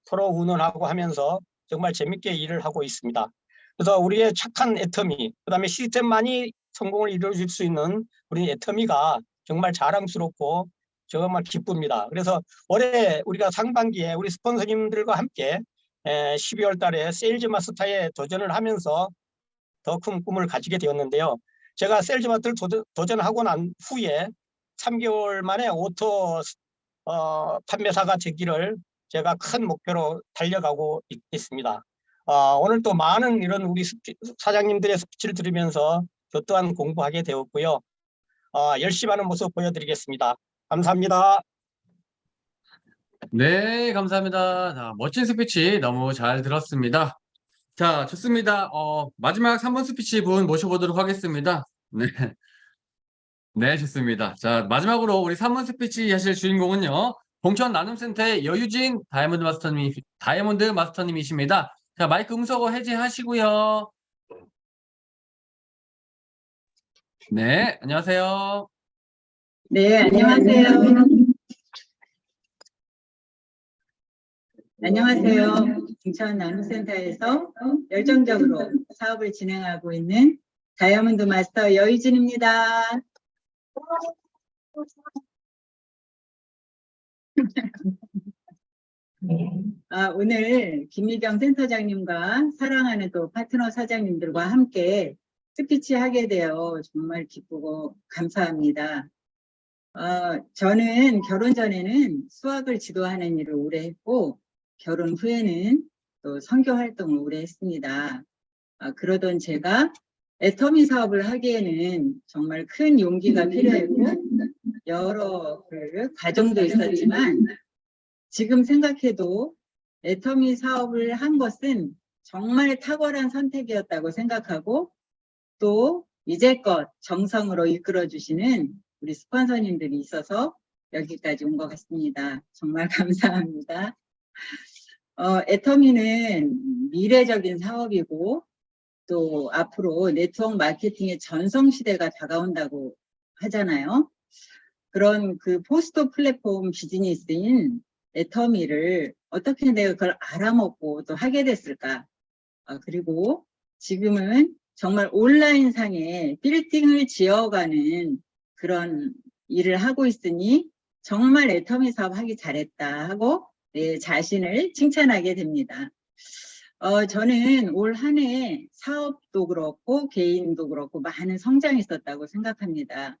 서로 의논하고 하면서 정말 재밌게 일을 하고 있습니다. 그래서 우리의 착한 애터미, 그다음에 시스템만이 성공을 이루어줄 수 있는 우리 애터미가 정말 자랑스럽고 정말 기쁩니다. 그래서 올해 우리가 상반기에 우리 스폰서님들과 함께 12월 달에 세일즈 마스터에 도전을 하면서 더 큰 꿈을 가지게 되었는데요. 제가 세일즈 마스터를 도전하고 난 후에 3개월 만에 오토 판매사가 되기를 제가 큰 목표로 달려가고 있습니다. 오늘 또 많은 이런 우리 사장님들의 스피치를 들으면서 저 또한 공부하게 되었고요. 열심히 하는 모습 보여드리겠습니다. 감사합니다. 네, 감사합니다. 자, 멋진 스피치 너무 잘 들었습니다. 자, 좋습니다. 마지막 3번 스피치 분 모셔보도록 하겠습니다. 네. 네, 좋습니다. 자, 마지막으로 우리 3번 스피치 하실 주인공은요. 봉천 나눔센터의 여유진 다이아몬드 마스터님이십니다. 자, 마이크 음소거 해제하시고요. 네, 안녕하세요. 네, 안녕하세요. 안녕하세요. 봉천 나눔센터에서 열정적으로 사업을 진행하고 있는 다이아몬드 마스터 여유진입니다. 오늘 김미경 센터장님과 사랑하는 또 파트너 사장님들과 함께 스피치 하게 되어 정말 기쁘고 감사합니다. 저는 결혼 전에는 수학을 지도하는 일을 오래 했고 결혼 후에는 또 선교 활동을 오래 했습니다. 그러던 제가 애터미 사업을 하기에는 정말 큰 용기가 필요했고 여러 과정도 있었지만 지금 생각해도 애터미 사업을 한 것은 정말 탁월한 선택이었다고 생각하고 또 이제껏 정성으로 이끌어 주시는 우리 스폰서님들이 있어서 여기까지 온 것 같습니다. 정말 감사합니다. 애터미는 미래적인 사업이고 또 앞으로 네트워크 마케팅의 전성시대가 다가온다고 하잖아요. 그런 그 포스트 플랫폼 비즈니스인 애터미를 어떻게 내가 그걸 알아먹고 또 하게 됐을까? 그리고 지금은 정말 온라인상에 빌딩을 지어가는 그런 일을 하고 있으니 정말 애터미 사업 하기 잘했다 하고 내 자신을 칭찬하게 됩니다. 저는 올 한 해 사업도 그렇고 개인도 그렇고 많은 성장이 있었다고 생각합니다.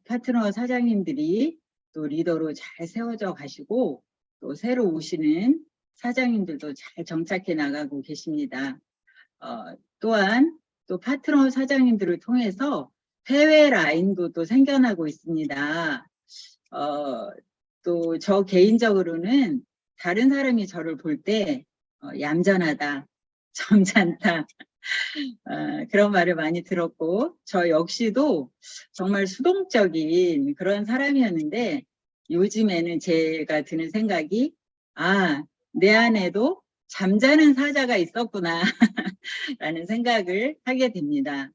파트너 사장님들이 또 리더로 잘 세워져 가시고 또 새로 오시는 사장님들도 잘 정착해 나가고 계십니다. 또한 또 파트너 사장님들을 통해서 해외 라인도 또 생겨나고 있습니다. 또 저 개인적으로는 다른 사람이 저를 볼 때 얌전하다, 점잖다 그런 말을 많이 들었고 저 역시도 정말 수동적인 그런 사람이었는데 요즘에는 제가 드는 생각이 내 안에도 잠자는 사자가 있었구나 라는 생각을 하게 됩니다.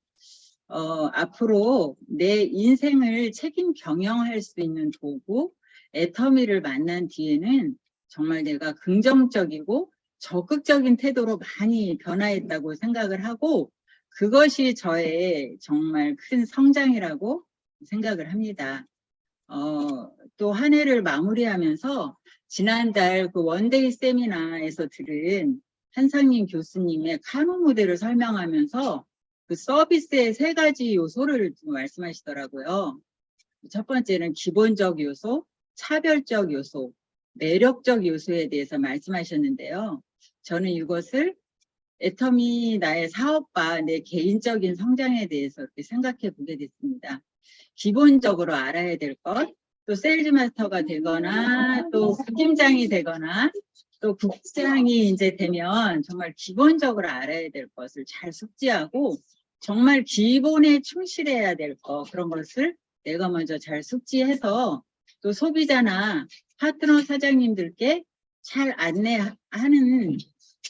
앞으로 내 인생을 책임 경영할 수 있는 도구 애터미를 만난 뒤에는 정말 내가 긍정적이고 적극적인 태도로 많이 변화했다고 생각을 하고 그것이 저의 정말 큰 성장이라고 생각을 합니다. 또 한 해를 마무리하면서 지난달 그 원데이 세미나에서 들은 한상민 교수님의 카누 모델을 설명하면서 그 서비스의 3가지 요소를 좀 말씀하시더라고요. 첫 번째는 기본적 요소, 차별적 요소, 매력적 요소에 대해서 말씀하셨는데요. 저는 이것을 애터미 나의 사업과 내 개인적인 성장에 대해서 이렇게 생각해 보게 됐습니다. 기본적으로 알아야 될 것, 또 세일즈 마스터가 되거나 또 팀장이 되거나 또 국장이 이제 되면 정말 기본적으로 알아야 될 것을 잘 숙지하고 정말 기본에 충실해야 될 것, 그런 것을 내가 먼저 잘 숙지해서 또 소비자나 파트너 사장님들께 잘 안내하는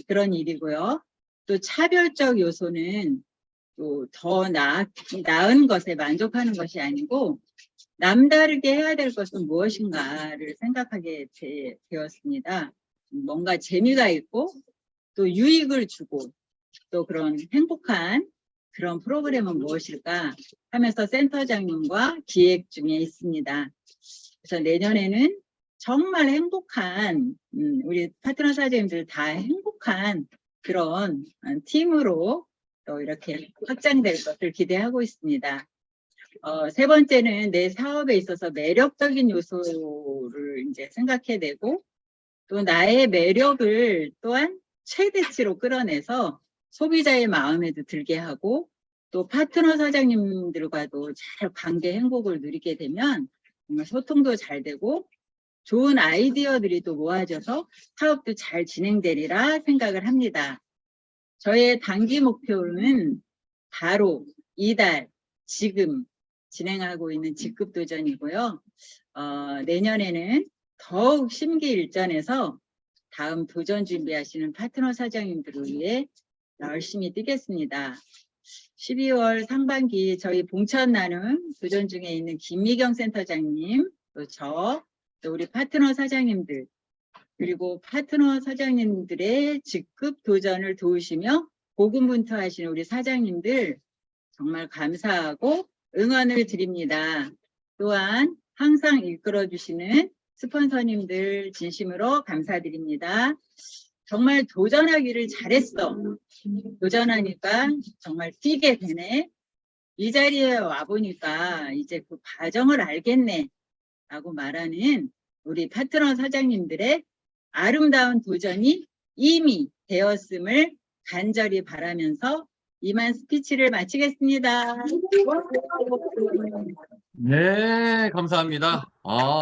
그런 일이고요. 또 차별적 요소는 또 더 나은 것에 만족하는 것이 아니고 남다르게 해야 될 것은 무엇인가를 생각하게 되었습니다. 뭔가 재미가 있고 또 유익을 주고 또 그런 행복한 그런 프로그램은 무엇일까 하면서 센터장님과 기획 중에 있습니다. 그래서 내년에는 정말 행복한 우리 파트너 사장님들 다 행복한 그런 팀으로 또 이렇게 확장될 것을 기대하고 있습니다. 3번째는 내 사업에 있어서 매력적인 요소를 이제 생각해내고 또 나의 매력을 또한 최대치로 끌어내서 소비자의 마음에도 들게 하고 또 파트너 사장님들과도 잘 관계 행복을 누리게 되면 정말 소통도 잘 되고 좋은 아이디어들이 또 모아져서 사업도 잘 진행되리라 생각을 합니다. 저의 단기 목표는 바로 이달 지금 진행하고 있는 직급 도전이고요. 내년에는 더욱 심기일전해서 다음 도전 준비하시는 파트너 사장님들을 위해 열심히 뛰겠습니다. 12월 상반기 저희 봉천 나눔 도전 중에 있는 김미경 센터장님, 또 우리 파트너 사장님들, 그리고 파트너 사장님들의 직급 도전을 도우시며 고군분투하시는 우리 사장님들 정말 감사하고 응원을 드립니다. 또한 항상 이끌어주시는 스폰서님들 진심으로 감사드립니다. 정말 도전하기를 잘했어. 도전하니까 정말 뛰게 되네. 이 자리에 와보니까 이제 그 과정을 알겠네. 라고 말하는 우리 파트너 사장님들의 아름다운 도전이 이미 되었음을 간절히 바라면서 이만 스피치를 마치겠습니다. 네, 감사합니다.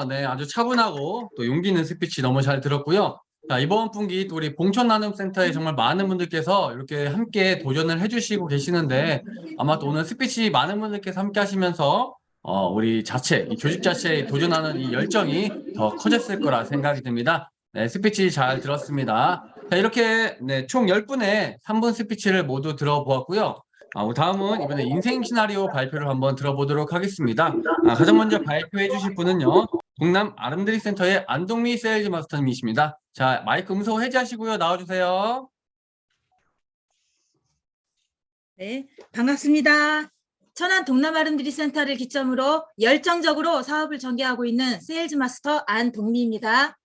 네, 아주 차분하고 또 용기 있는 스피치 너무 잘 들었고요. 자, 이번 분기 또 우리 봉천나눔센터에 정말 많은 분들께서 이렇게 함께 도전을 해주시고 계시는데 아마 또 오늘 스피치 많은 분들께서 함께 하시면서 우리 자체, 이 조직 자체에 도전하는 이 열정이 더 커졌을 거라 생각이 듭니다. 네, 스피치 잘 들었습니다. 자, 이렇게 네, 총 10분의 3분 스피치를 모두 들어보았고요. 다음은 이번에 인생 시나리오 발표를 한번 들어보도록 하겠습니다. 가장 먼저 발표해 주실 분은요. 동남 아름드리 센터의 안동미 세일즈 마스터님이십니다. 자, 마이크 음소 해제하시고요. 나와주세요. 네, 반갑습니다. 천안 동남 아름드리 센터를 기점으로 열정적으로 사업을 전개하고 있는 세일즈 마스터 안동미입니다.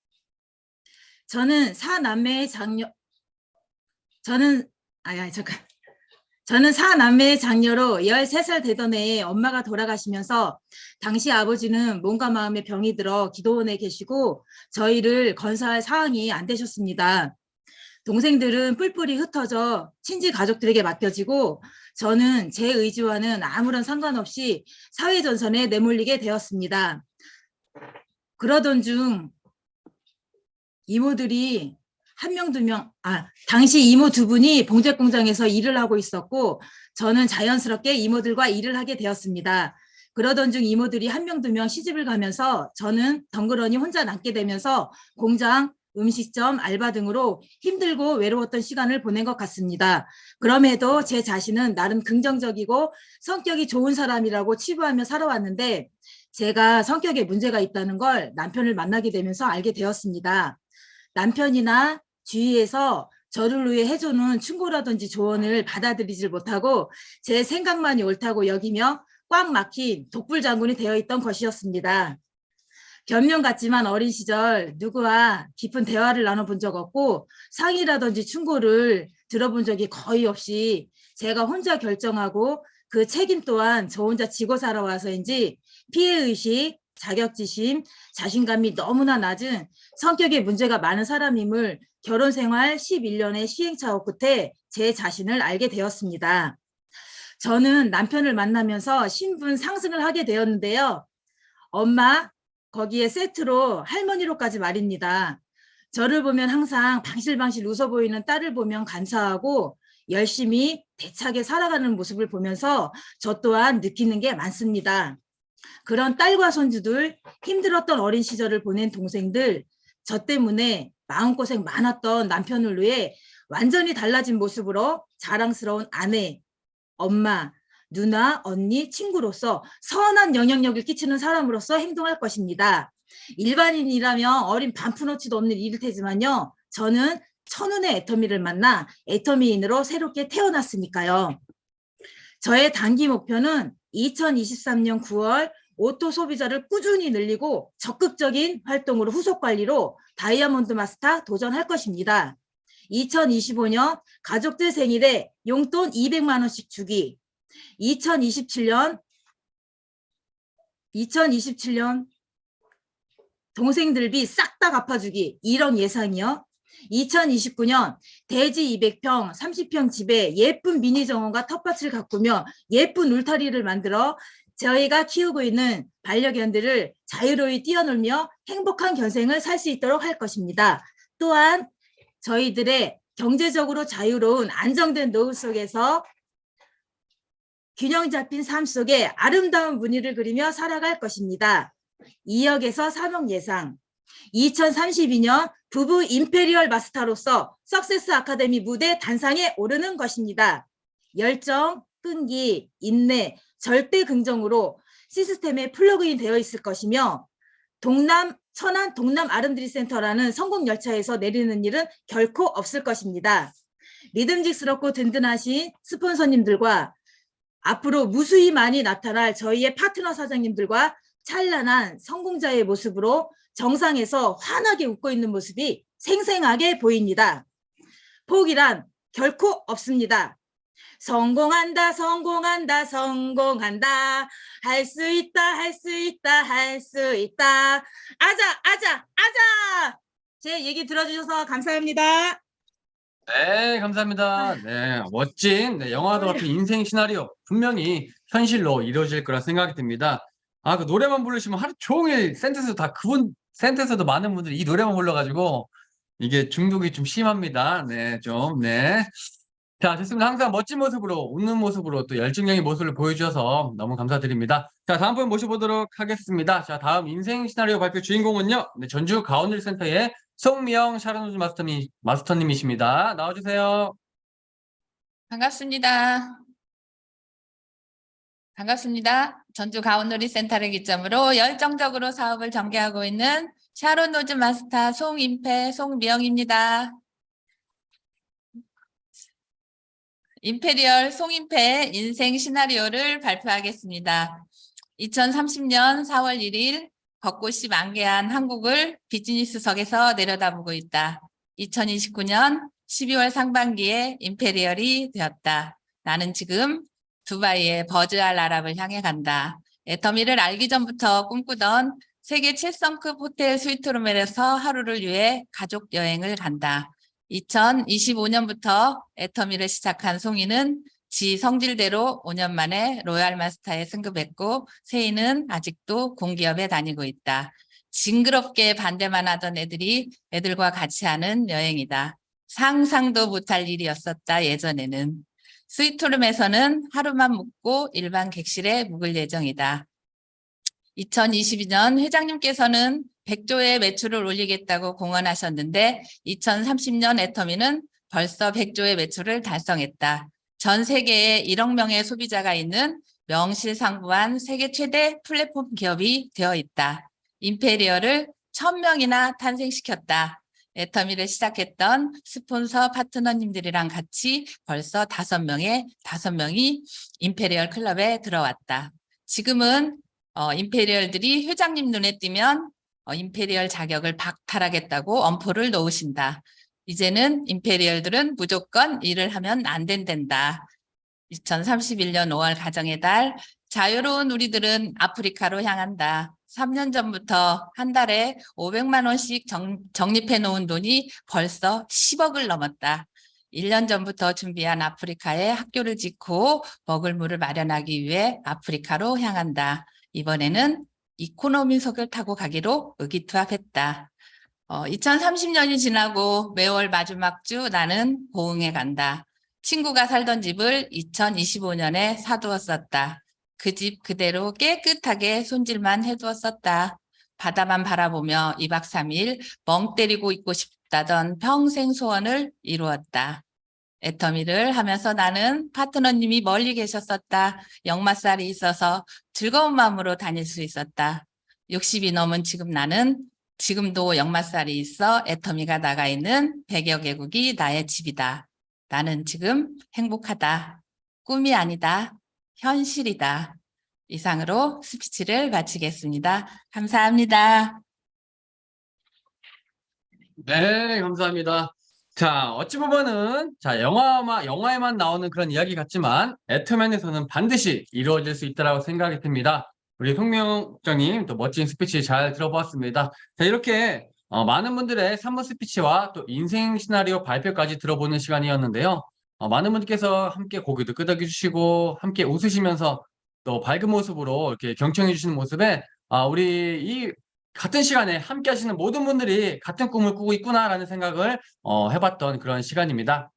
저는 4남매의 장녀로 13살 되던 해에 엄마가 돌아가시면서 당시 아버지는 몸과 마음의 병이 들어 기도원에 계시고 저희를 건사할 상황이 안 되셨습니다. 동생들은 뿔뿔이 흩어져 친지 가족들에게 맡겨지고 저는 제 의지와는 아무런 상관없이 사회전선에 내몰리게 되었습니다. 그러던 중 이모들이 당시 이모 2분이 봉제 공장에서 일을 하고 있었고 저는 자연스럽게 이모들과 일을 하게 되었습니다. 그러던 중 이모들이 1명 2명 시집을 가면서 저는 덩그러니 혼자 남게 되면서 공장, 음식점, 알바 등으로 힘들고 외로웠던 시간을 보낸 것 같습니다. 그럼에도 제 자신은 나름 긍정적이고 성격이 좋은 사람이라고 치부하며 살아왔는데 제가 성격에 문제가 있다는 걸 남편을 만나게 되면서 알게 되었습니다. 남편이나 주위에서 저를 위해 해주는 충고라든지 조언을 받아들이질 못하고 제 생각만이 옳다고 여기며 꽉 막힌 독불장군이 되어 있던 것이었습니다. 변명 같지만 어린 시절 누구와 깊은 대화를 나눠본 적 없고 상의라든지 충고를 들어본 적이 거의 없이 제가 혼자 결정하고 그 책임 또한 저 혼자 지고 살아와서인지 피해의식, 자격지심, 자신감이 너무나 낮은 성격에 문제가 많은 사람임을 결혼생활 11년의 시행착오 끝에 제 자신을 알게 되었습니다. 저는 남편을 만나면서 신분 상승을 하게 되었는데요. 엄마, 거기에 세트로 할머니로까지 말입니다. 저를 보면 항상 방실방실 웃어 보이는 딸을 보면 감사하고 열심히 대차게 살아가는 모습을 보면서 저 또한 느끼는 게 많습니다. 그런 딸과 손주들, 힘들었던 어린 시절을 보낸 동생들, 저 때문에 마음고생 많았던 남편을 위해 완전히 달라진 모습으로 자랑스러운 아내, 엄마, 누나, 언니, 친구로서 선한 영향력을 끼치는 사람으로서 행동할 것입니다. 일반인이라면 어린 반푼어치도 없는 일일 테지만요. 저는 천운의 애터미를 만나 애터미인으로 새롭게 태어났으니까요. 저의 단기 목표는 2023년 9월 오토 소비자를 꾸준히 늘리고 적극적인 활동으로 후속 관리로 다이아몬드 마스터 도전할 것입니다. 2025년 가족들 생일에 용돈 200만 원씩 주기, 2027년 동생들비 싹 다 갚아주기 1억 예상이요. 2029년 대지 200평, 30평 집에 예쁜 미니 정원과 텃밭을 가꾸며 예쁜 울타리를 만들어 저희가 키우고 있는 반려견들을 자유로이 뛰어놀며 행복한 견생을 살 수 있도록 할 것입니다. 또한 저희들의 경제적으로 자유로운 안정된 노후 속에서 균형 잡힌 삶 속에 아름다운 무늬를 그리며 살아갈 것입니다. 2억에서 3억 예상. 2032년 부부 임페리얼 마스터로서 석세스 아카데미 무대 단상에 오르는 것입니다. 열정, 끈기, 인내, 절대 긍정으로 시스템에 플러그인 되어 있을 것이며 천안 동남 아름드리 센터라는 성공 열차에서 내리는 일은 결코 없을 것입니다. 믿음직스럽고 든든하신 스폰서님들과 앞으로 무수히 많이 나타날 저희의 파트너 사장님들과 찬란한 성공자의 모습으로 정상에서 환하게 웃고 있는 모습이 생생하게 보입니다. 포기란 결코 없습니다. 성공한다, 성공한다, 성공한다. 할 수 있다, 할 수 있다, 할 수 있다. 아자, 아자, 아자! 제 얘기 들어주셔서 감사합니다. 네, 감사합니다. 네, 멋진 영화도 같은 인생 시나리오 분명히 현실로 이루어질 거라 생각이 듭니다. 아, 그 노래만 부르시면 하루 종일 센터에서 다 그분 센터에서도 많은 분들이 이 노래만 불러가지고 이게 중독이 좀 심합니다. 네, 좀 네. 자, 좋습니다. 항상 멋진 모습으로 웃는 모습으로 또 열정적인 모습을 보여주셔서 너무 감사드립니다. 자, 다음 분 모셔보도록 하겠습니다. 자, 다음 인생 시나리오 발표 주인공은요. 네, 전주 가온일 센터의 송미영 샤르노즈 마스터님이십니다. 나와주세요. 반갑습니다. 반갑습니다. 전주 가온놀이 센터를 기점으로 열정적으로 사업을 전개하고 있는 샤론노즈 마스터 송임패, 송미영입니다. 임페리얼 송임패 인생 시나리오를 발표하겠습니다. 2030년 4월 1일 벚꽃이 만개한 한국을 비즈니스석에서 내려다보고 있다. 2029년 12월 상반기에 임페리얼이 되었다. 나는 지금 두바이의 버즈알 아랍을 향해 간다. 애터미를 알기 전부터 꿈꾸던 세계 7성급 호텔 스위트룸에서 하루를 위해 가족 여행을 간다. 2025년부터 애터미를 시작한 송이는 지 성질대로 5년 만에 로얄 마스터에 승급했고 새이는 아직도 공기업에 다니고 있다. 징그럽게 반대만 하던 애들과 같이 하는 여행이다. 상상도 못할 일이었었다. 예전에는. 스위트룸에서는 하루만 묵고 일반 객실에 묵을 예정이다. 2022년 회장님께서는 100조의 매출을 올리겠다고 공언하셨는데 2030년 애터미는 벌써 100조의 매출을 달성했다. 전 세계에 1억 명의 소비자가 있는 명실상부한 세계 최대 플랫폼 기업이 되어 있다. 임페리얼을 1000명이나 탄생시켰다. 애터미를 시작했던 스폰서 파트너님들이랑 같이 벌써 5명이 임페리얼 클럽에 들어왔다. 지금은 임페리얼들이 회장님 눈에 띄면 임페리얼 자격을 박탈하겠다고 엄포를 놓으신다. 이제는 임페리얼들은 무조건 일을 하면 안 된단다. 2031년 5월 가정의 달, 자유로운 우리들은 아프리카로 향한다. 3년 전부터 한 달에 500만 원씩 적립해 놓은 돈이 벌써 10억을 넘었다. 1년 전부터 준비한 아프리카에 학교를 짓고 먹을 물을 마련하기 위해 아프리카로 향한다. 이번에는 이코노미석을 타고 가기로 의기투합했다. 2030년이 지나고 매월 마지막 주 나는 고흥에 간다. 친구가 살던 집을 2025년에 사두었었다. 그 집 그대로 깨끗하게 손질만 해두었었다. 바다만 바라보며 2박 3일 멍 때리고 있고 싶다던 평생 소원을 이루었다. 애터미를 하면서 나는 파트너님이 멀리 계셨었다. 역마살이 있어서 즐거운 마음으로 다닐 수 있었다. 60이 넘은 지금 나는 지금도 역마살이 있어 애터미가 나가 있는 100여 개국이 나의 집이다. 나는 지금 행복하다. 꿈이 아니다. 현실이다. 이상으로 스피치를 마치겠습니다. 감사합니다. 네, 감사합니다. 자, 어찌 보면은, 자, 영화에만 나오는 그런 이야기 같지만, 애터미에서는 반드시 이루어질 수 있다고 생각이 듭니다. 우리 송명장님 또 멋진 스피치 잘 들어보았습니다. 자, 이렇게 많은 분들의 3분 스피치와 또 인생 시나리오 발표까지 들어보는 시간이었는데요. 많은 분들께서 함께 고개도 끄덕여 주시고, 함께 웃으시면서 또 밝은 모습으로 이렇게 경청해 주시는 모습에, 우리 이 같은 시간에 함께 하시는 모든 분들이 같은 꿈을 꾸고 있구나라는 생각을 해봤던 그런 시간입니다.